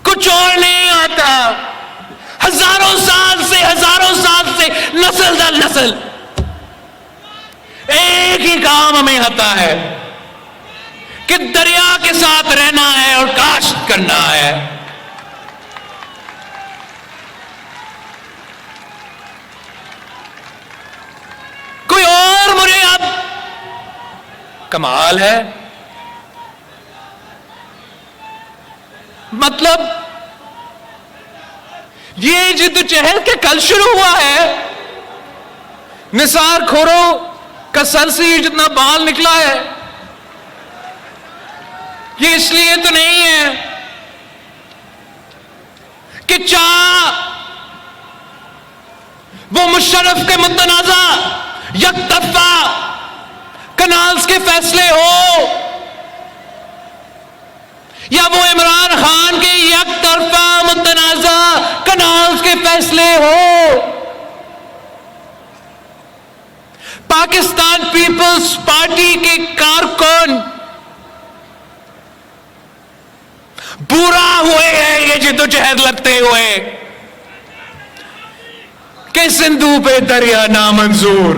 کچھ اور نہیں آتا. ہزاروں سال سے نسل در نسل ایک ہی کام ہمیں آتا ہے کہ دریا کے ساتھ رہنا ہے اور کاشت کرنا ہے. کوئی اور مجھے اب کمال ہے. مطلب یہ جدوجہد کہ کل شروع ہوا ہے. نثار کھورو کا سر سے یہ جتنا بال نکلا ہے یہ اس لیے تو نہیں ہے کہ چاہ وہ مشرف کے متنازع یک طرفہ کنالز کے فیصلے ہو یا وہ عمران خان کے یک طرفہ متنازع کنالز کے فیصلے ہو. پاکستان پیپلز پارٹی کے کارکن برا ہوئے ہیں یہ جدوجہد لگتے ہوئے کہ سندھو پہ دریا نامنظور.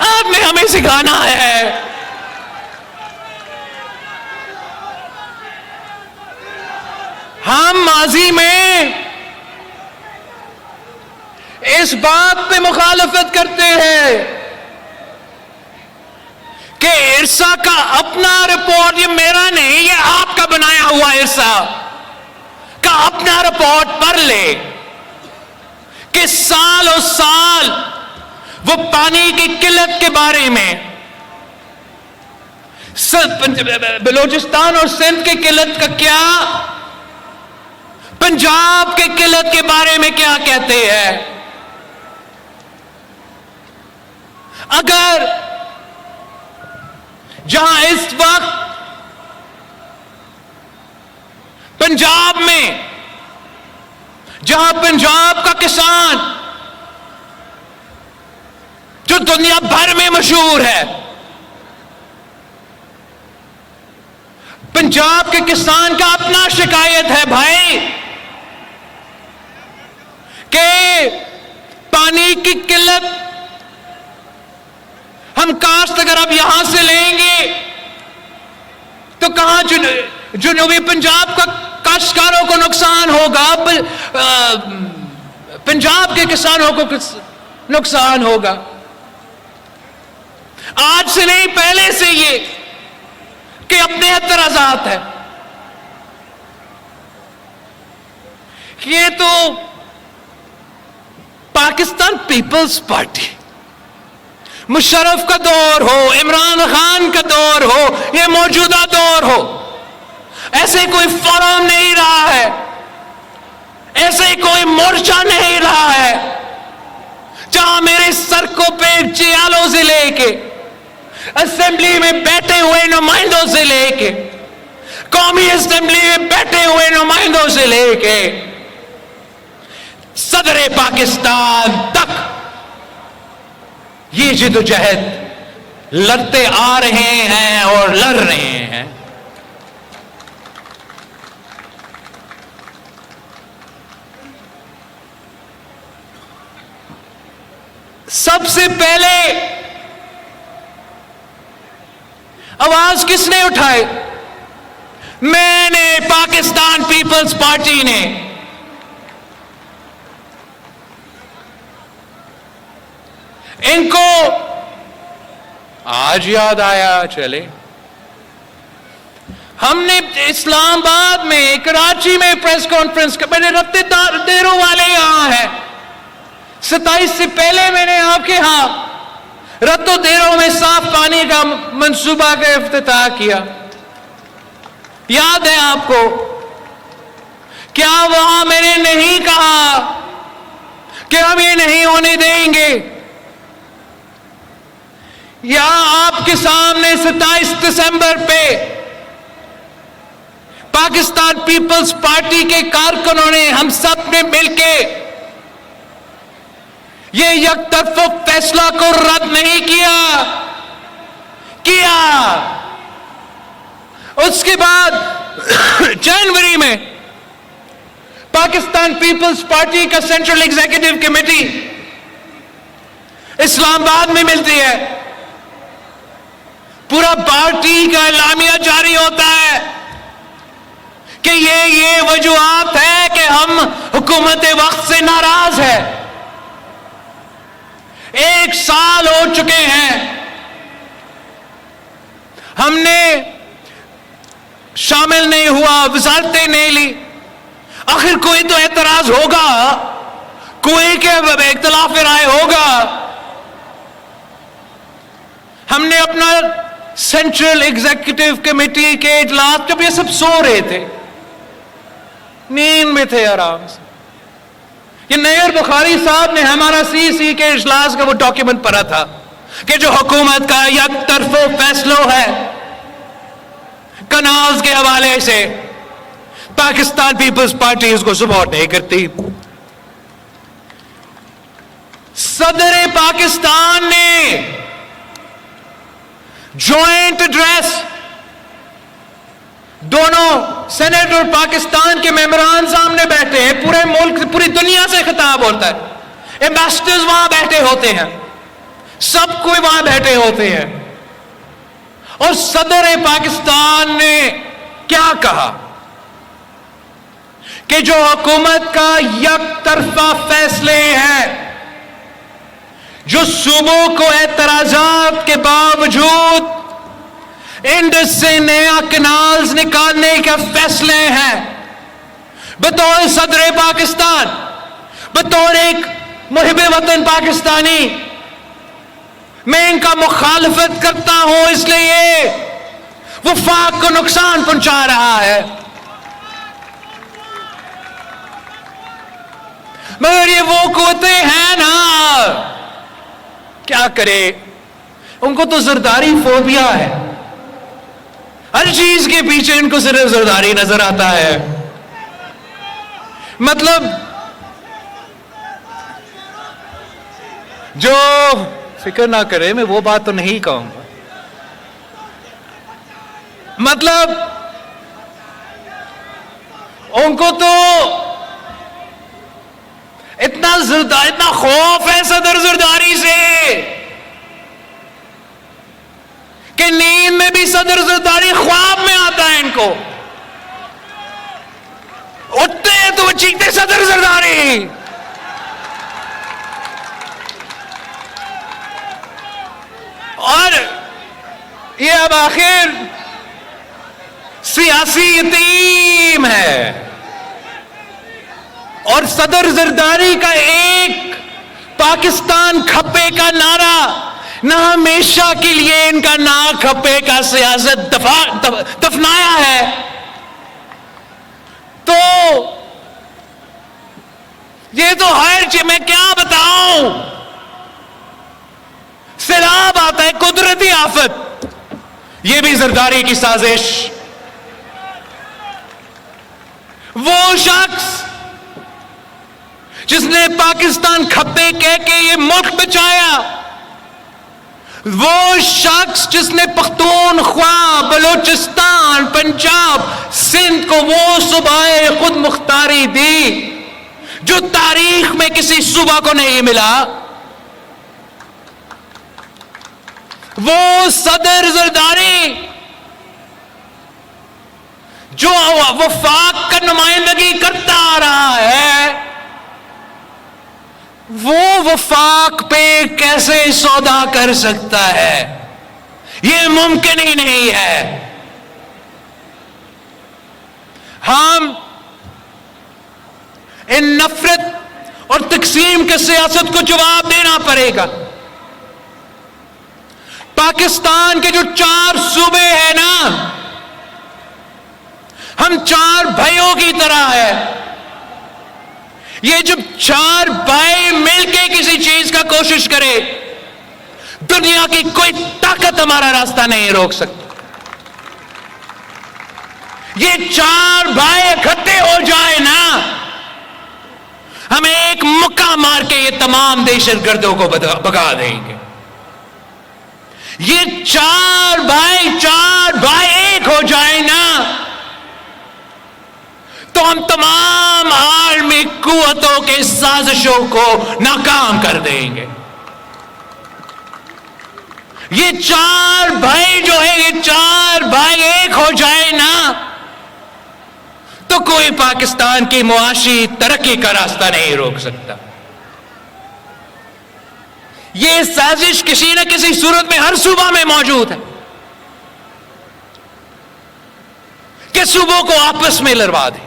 آپ نے ہمیں سکھانا ہے ہم ماضی میں اس بات پہ مخالفت کرتے ہیں کہ ارسا کا اپنا رپورٹ، یہ میرا نہیں، یہ آپ کا بنایا ہوا ارسا کا اپنا رپورٹ پڑھ لے کہ سال و سال وہ پانی کی قلت کے بارے میں، بلوچستان اور سندھ کی قلت کا کیا، پنجاب کے قلت کے بارے میں کیا کہتے ہیں. اگر جہاں اس وقت پنجاب میں، جہاں پنجاب کا کسان جو دنیا بھر میں مشہور ہے، پنجاب کے کسان کا اپنا شکایت ہے بھائی کہ پانی کی قلت، ہم کاشت اگر اب یہاں سے لیں گے تو کہاں جنوبی پنجاب کا کاشتکاروں کو نقصان ہوگا، پنجاب کے کسانوں کو نقصان ہوگا. آج سے نہیں، پہلے سے یہ کہ اپنے اعتراضات ہیں. یہ تو پاکستان پیپلز پارٹی، مشرف کا دور ہو، عمران خان کا دور ہو، یہ موجودہ دور ہو، ایسے کوئی فورم نہیں رہا ہے، ایسے کوئی مورچہ نہیں رہا ہے جہاں میرے سڑکوں پہ چیالوں سے لے کے، اسمبلی میں بیٹھے ہوئے نمائندوں سے لے کے، قومی اسمبلی میں بیٹھے ہوئے نمائندوں سے لے کے صدر پاکستان تک یہ جدوجہد لڑتے آ رہے ہیں اور لڑ رہے ہیں. سب سے پہلے آواز کس نے اٹھائی؟ میں نے، پاکستان پیپلز پارٹی نے. ان کو آج یاد آیا، چلے ہم نے اسلام آباد میں، کراچی میں پریس کانفرنس کا، میرے رتے دیروں والے یہاں ہیں، 27 سے پہلے میں نے آپ کے ہاں رتو دیروں میں صاف پانی کا منصوبہ کا افتتاح کیا. یاد ہے آپ کو؟ کیا وہاں میں نے نہیں کہا کہ ہم یہ نہیں ہونے دیں گے؟ یا آپ کے سامنے 27 دسمبر پہ پاکستان پیپلز پارٹی کے کارکنوں نے، ہم سب نے مل کے یہ یک طرفہ فیصلہ کو رد نہیں کیا. اس کے بعد جنوری میں پاکستان پیپلز پارٹی کا سینٹرل ایگزیکٹو کمیٹی اسلام آباد میں ملتی ہے. پورا پارٹی کا اعلامیہ جاری ہوتا ہے کہ یہ وجوہات ہے کہ ہم حکومت وقت سے ناراض ہے. 1 سال ہو چکے ہیں, ہم نے شامل نہیں ہوا, وزارتیں نہیں لی. آخر کوئی تو اعتراض ہوگا, کوئی کے اختلاف رائے ہوگا. ہم نے اپنا سینٹرل ایگزیکٹو کمیٹی کے اجلاس, جب یہ سب سو رہے تھے, نیند میں تھے آرام سے, یہ نیئر بخاری صاحب نے ہمارا سی کے اجلاس کا وہ ڈاکیومنٹ پڑھا تھا کہ جو حکومت کا یک طرف فیصلہ ہے کنالز کے حوالے سے, پاکستان پیپلز پارٹی اس کو سپورٹ نہیں کرتی. صدر پاکستان نے جوائنٹ ایڈریس, دونوں سینٹ اور پاکستان کے ممبران سامنے بیٹھے ہیں, پورے ملک سے, پوری دنیا سے خطاب ہوتا ہے, ایمبیسڈرز وہاں بیٹھے ہوتے ہیں, سب کوئی وہاں بیٹھے ہوتے ہیں, اور صدر پاکستان نے کیا کہا کہ جو حکومت کا یک طرفہ فیصلے ہیں, جو صوبوں کو اعتراضات کے باوجود انڈس سے نیا کنالز نکالنے کے فیصلے ہیں, بطور صدر پاکستان, بطور ایک محب وطن پاکستانی میں ان کا مخالفت کرتا ہوں, اس لیے یہ وفاق کو نقصان پہنچا رہا ہے. مگر یہ وہ قوتیں ہیں نا, کیا کرے, ان کو تو زرداری فوبیا ہے, ہر چیز کے پیچھے ان کو صرف زرداری نظر آتا ہے. مطلب جو فکر نہ کرے, میں وہ بات تو نہیں کہوں گا, مطلب ان کو تو اتنا خوف ہے صدر زرداری سے کہ نیند میں بھی صدر زرداری خواب میں آتا ہے. ان کو اٹھتے ہیں تو وہ چیختے صدر زرداری. اور یہ اب آخر سیاسی یتیم ہے, اور صدر زرداری کا ایک پاکستان کھپے کا نعرہ نہ ہمیشہ کے لیے ان کا نا کھپے کا سیاست دفنایا ہے. تو یہ تو ہر چیز میں کیا بتاؤں, سیلاب آتا ہے, قدرتی آفت, یہ بھی زرداری کی سازش. وہ شخص جس نے پاکستان کھپے کہہ کے یہ ملک بچایا, وہ شخص جس نے پختونخوا, بلوچستان, پنجاب, سندھ کو وہ صوبائے خود مختاری دی جو تاریخ میں کسی صوبہ کو نہیں ملا, وہ صدر زرداری جو وفاق کا نمائندگی کرتا آ رہا ہے, وہ وفاق پہ کیسے سودا کر سکتا ہے؟ یہ ممکن ہی نہیں ہے. ہم ان نفرت اور تقسیم کے سیاست کو جواب دینا پڑے گا. پاکستان کے جو 4 صوبے ہیں نا, ہم 4 بھائیوں کی طرح ہے. یہ جب 4 بھائی مل کے کسی چیز کا کوشش کرے, دنیا کی کوئی طاقت ہمارا راستہ نہیں روک سکتی. یہ 4 بھائی اکٹھے ہو جائے نا, ہم ایک مکہ مار کے یہ تمام دہشت گردوں کو بھگا دیں گے. یہ 4 بھائی ایک ہو جائے نا, تو ہم تمام عالمی قوتوں کے سازشوں کو ناکام کر دیں گے. یہ چار بھائی جو ہے، یہ چار بھائی ایک ہو جائے نا تو کوئی پاکستان کی معاشی ترقی کا راستہ نہیں روک سکتا. یہ سازش کسی نہ کسی صورت میں ہر صوبہ میں موجود ہے کہ صوبوں کو آپس میں لڑوا دے،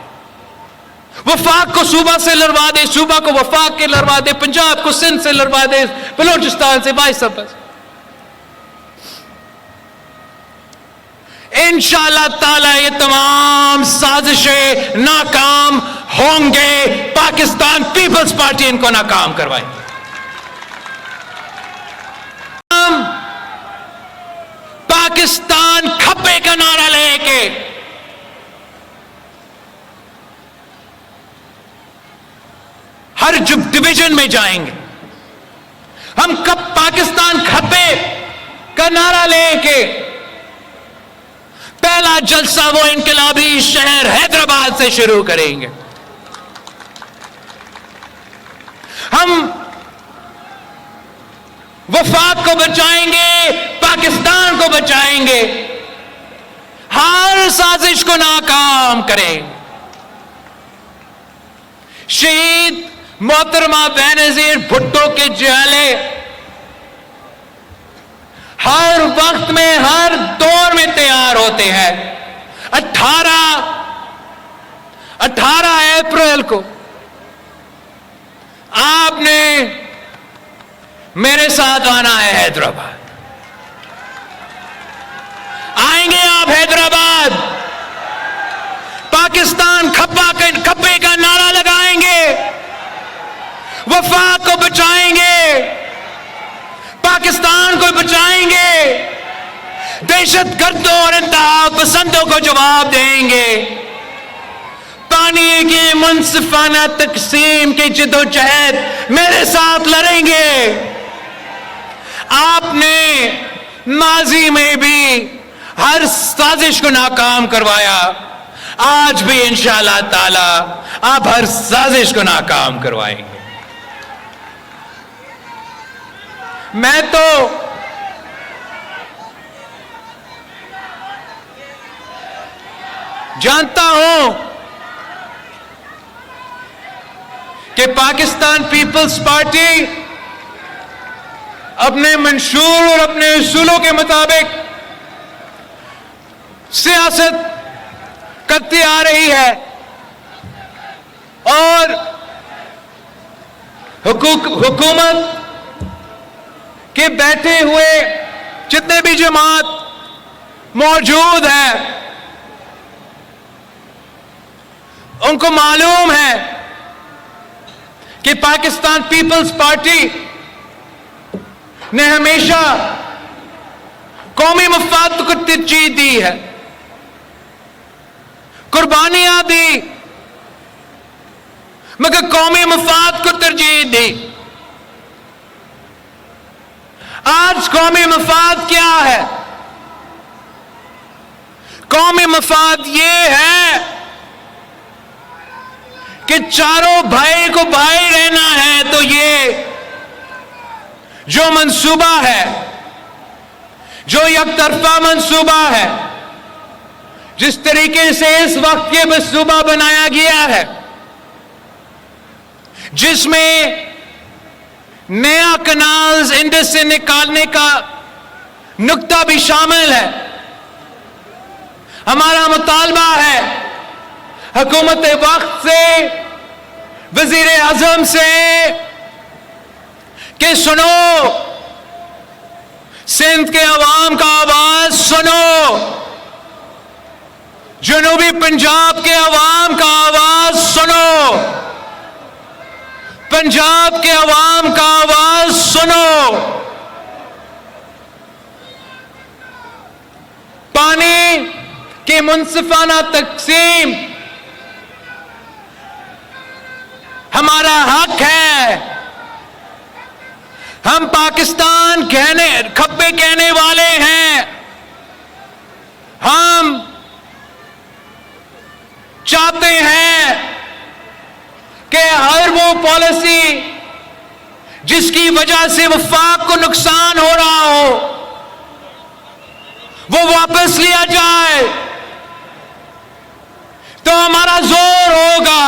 وفاق کو صوبہ سے لڑوا دے، صوبہ کو وفاق کے لڑوا دے، پنجاب کو سندھ سے لڑوا دے، بلوچستان سے بائی سب. انشاءاللہ تعالی یہ تمام سازشیں ناکام ہوں گے. پاکستان پیپلز پارٹی ان کو ناکام کروائے گی. پاکستان کھپے کا نعرہ لے کے ہر ڈویژن میں جائیں گے. ہم کب پاکستان کھپے کا نعرہ لے کے پہلا جلسہ وہ انقلابی شہر حیدرآباد سے شروع کریں گے. ہم وفاق کو بچائیں گے، پاکستان کو بچائیں گے، ہر سازش کو ناکام کریں گے. شہید محترمہ بینظیر بھٹو کے جالے ہر وقت میں، ہر دور میں تیار ہوتے ہیں. 18 اپریل کو آپ نے میرے ساتھ آنا ہے حیدرآباد. آئیں گے آپ حیدرآباد، پاکستان کھپے کا نعرہ لگائیں گے، وفاق کو بچائیں گے، پاکستان کو بچائیں گے، دہشت گردوں اور انتہا پسندوں کو جواب دیں گے. پانی کی منصفانہ تقسیم کی جدوجہد میرے ساتھ لڑیں گے. آپ نے ماضی میں بھی ہر سازش کو ناکام کروایا، آج بھی انشاءاللہ تعالی آپ ہر سازش کو ناکام کروائیں گے. میں تو جانتا ہوں کہ پاکستان پیپلز پارٹی اپنے منشور اور اپنے اصولوں کے مطابق سیاست کرتی آ رہی ہے، اور حکومت کے بیٹھے ہوئے جتنے بھی جماعت موجود ہیں ان کو معلوم ہے کہ پاکستان پیپلز پارٹی نے ہمیشہ قومی مفاد کو ترجیح دی ہے، قربانیاں دی، مگر قومی مفاد کو ترجیح دی. آج قومی مفاد کیا ہے؟ قومی مفاد یہ ہے کہ چاروں بھائی کو بھائی رہنا ہے. تو یہ جو منصوبہ ہے، جو یک طرفہ منصوبہ ہے، جس طریقے سے اس وقت یہ منصوبہ بنایا گیا ہے، جس میں نیا کنالز انڈس سے نکالنے کا نقطہ بھی شامل ہے، ہمارا مطالبہ ہے حکومت وقت سے، وزیر اعظم سے کہ سنو، سندھ کے عوام کا آواز سنو، جنوبی پنجاب کے عوام کا آواز سنو، پنجاب کے عوام کا آواز سنو. پانی کی منصفانہ تقسیم ہمارا حق ہے. ہم پاکستان کھپے کہنے والے ہیں. ہم چاہتے ہیں کہ ہر وہ پالیسی جس کی وجہ سے وفاق کو نقصان ہو رہا ہو، وہ واپس لیا جائے تو ہمارا زور ہوگا،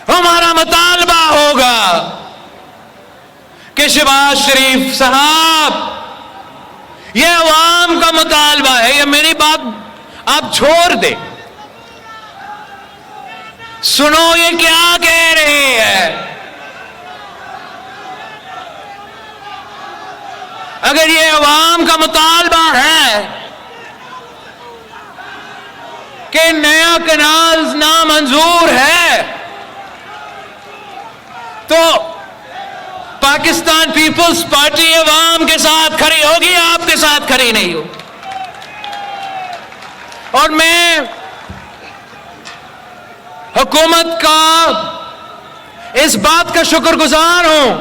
ہمارا مطالبہ ہوگا کہ شہباز شریف صاحب، یہ عوام کا مطالبہ ہے، یہ میری بات آپ چھوڑ دیں، سنو یہ کیا کہہ رہی ہے۔ اگر یہ عوام کا مطالبہ ہے کہ نیا کنال نامنظور ہے، تو پاکستان پیپلز پارٹی عوام کے ساتھ کھڑی ہوگی، آپ کے ساتھ کھڑی نہیں ہو۔ اور میں حکومت کا اس بات کا شکر گزار ہوں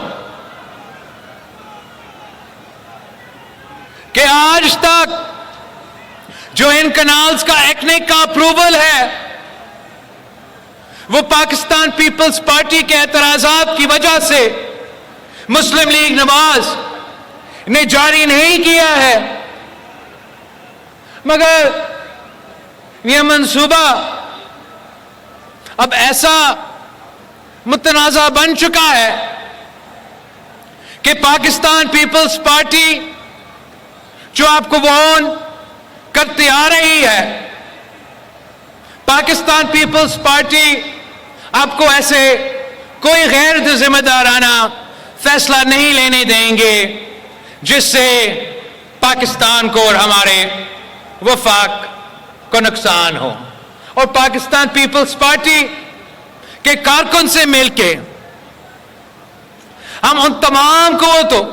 کہ آج تک جو ان کنالز کا ایکنک کا اپروول ہے وہ پاکستان پیپلز پارٹی کے اعتراضات کی وجہ سے مسلم لیگ نواز نے جاری نہیں کیا ہے، مگر یہ منصوبہ اب ایسا متنازع بن چکا ہے کہ پاکستان پیپلز پارٹی جو آپ کو وارن کرتی آ رہی ہے، پاکستان پیپلز پارٹی آپ کو ایسے کوئی غیر ذمہ دارانہ فیصلہ نہیں لینے دیں گے جس سے پاکستان کو اور ہمارے وفاق کو نقصان ہو۔ اور پاکستان پیپلز پارٹی کے کارکن سے مل کے ہم ان تمام قوتوں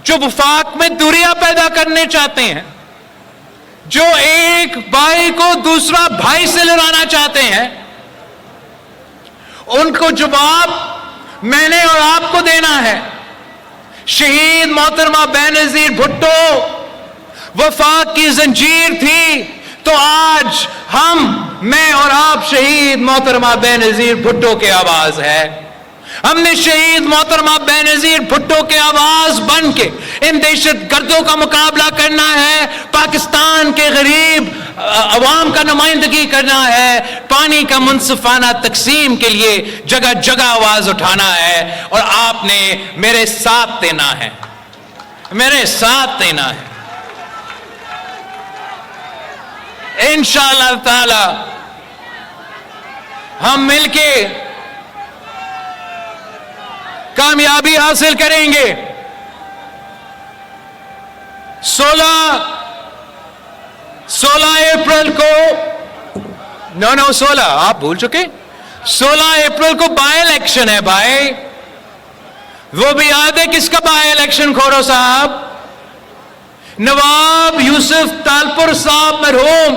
جو وفاق میں دوریاں پیدا کرنے چاہتے ہیں، جو ایک بھائی کو دوسرا بھائی سے لڑانا چاہتے ہیں، ان کو جواب میں نے اور آپ کو دینا ہے۔ شہید محترمہ بینظیر بھٹو وفاق کی زنجیر تھی، تو آج میں اور آپ شہید محترمہ بینظیر بھٹو کی آواز ہے۔ ہم نے شہید محترمہ بینظیر بھٹو کے آواز بن کے ان دہشت گردوں کا مقابلہ کرنا ہے، پاکستان کے غریب عوام کا نمائندگی کرنا ہے، پانی کا منصفانہ تقسیم کے لیے جگہ جگہ آواز اٹھانا ہے، اور آپ نے میرے ساتھ دینا ہے، میرے ساتھ دینا ہے۔ انشاءاللہ تعالی ہم مل کے کامیابی حاصل کریں گے۔ 16 اپریل کو 16 آپ بھول چکے، 16 اپریل کو بائی الیکشن ہے بھائی، وہ بھی یاد ہے کس کا بائی الیکشن کھورو صاحب؟ نواب یوسف تالپور صاحب مرحوم،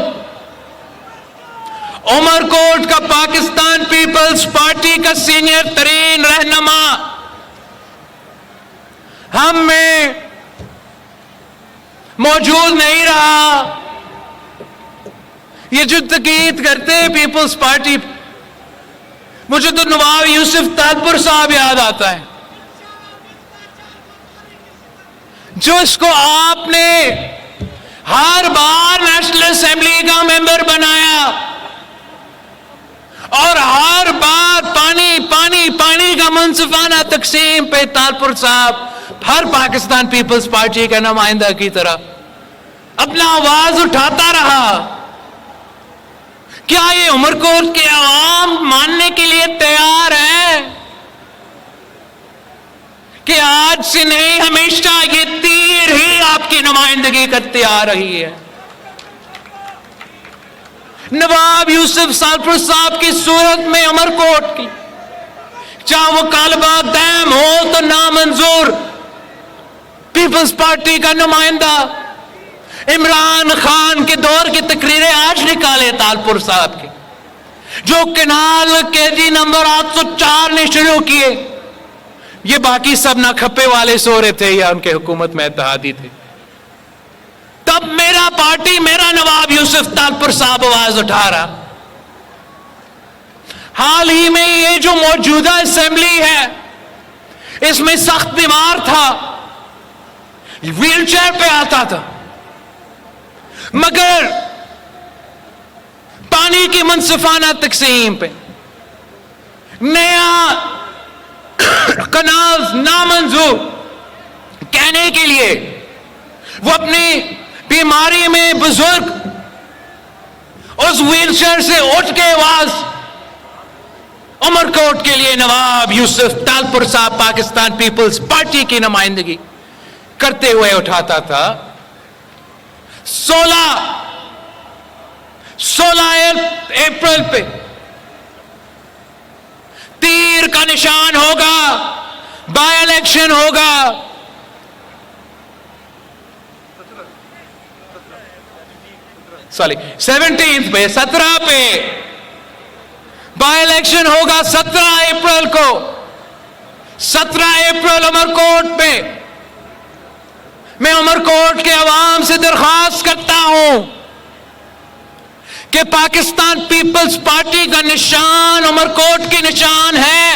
عمر کوٹ کا پاکستان پیپلز پارٹی کا سینئر ترین رہنما ہم میں موجود نہیں رہا۔ یہ جو تقید کرتے ہیں پیپلز پارٹی، مجھے تو نواب یوسف تالپور صاحب یاد آتا ہے، جو اس کو آپ نے ہر بار نیشنل اسمبلی کا ممبر بنایا، اور ہر بار پانی پانی پانی کا منصفانہ تقسیم پہ تالپور صاحب ہر پاکستان پیپلز پارٹی کا نمائندہ کی طرح اپنا آواز اٹھاتا رہا۔ کیا یہ عمر کوٹ کے عوام ماننے کے لیے تیار ہے کہ آج سے نہیں ہمیشہ یہ تیر ہی آپ کی نمائندگی کرتے آ رہی ہے؟ نواب یوسف تالپور صاحب کی صورت میں عمر کوٹ کی، چاہے وہ کالباغ ڈیم ہو تو نامنظور پیپلز پارٹی کا نمائندہ، عمران خان کے دور کی تقریریں آج نکالے تالپور صاحب کی، جو کنال کے جی نمبر 804 نے شروع کیے، یہ باقی سب نہ کھپے والے سو رہے تھے یا ان کے حکومت میں اتحادی تھے، تب میرا پارٹی، میرا نواب یوسف تالپور صاحب آواز اٹھا رہا۔ حال ہی میں یہ جو موجودہ اسمبلی ہے، اس میں سخت بیمار تھا، ویل چیئر پہ آتا تھا، مگر پانی کی منصفانہ تقسیم پہ، نیا کنال نامنظور کہنے کے لیے وہ اپنی بیماری میں بزرگ اس ویل چیئر سے اٹھ کے آواز عمر کوٹ کے لیے نواب یوسف تالپور صاحب پاکستان پیپلز پارٹی کی نمائندگی کرتے ہوئے اٹھاتا تھا. 16 اپریل پہ تیر کا نشان ہوگا، بائی الیکشن ہوگا. سوری 17 پہ بائی الیکشن ہوگا. 17 اپریل کو، 17 اپریل عمر کوٹ پہ میں عمر کوٹ کے عوام سے درخواست کرتا ہوں کہ پاکستان پیپلز پارٹی کا نشان عمر کوٹ کی نشان ہے.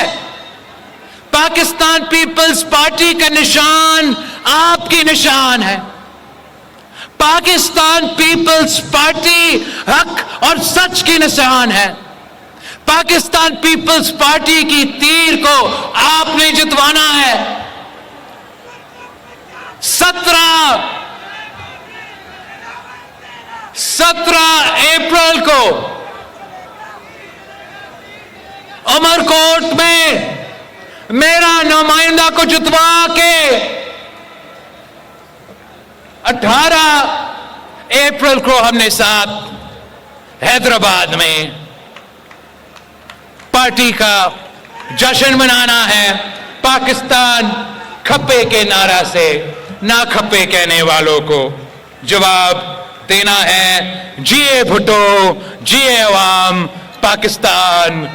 پاکستان پیپلز پارٹی کا نشان آپ کی نشان ہے. پاکستان پیپلز پارٹی حق اور سچ کی نشان ہے. پاکستان پیپلز پارٹی کی تیر کو آپ نے جتوانا ہے. 17 اپریل کو عمر کوٹ میں میرا نمائندہ کو جتوا کے 18 اپریل کو ہم نے ساتھ حیدرآباد میں پارٹی کا جشن منانا ہے. پاکستان کھپے کے نعرہ سے نہ کھپے کہنے والوں کو جواب دینا ہے. جیے بھٹو، جیے عوام، پاکستان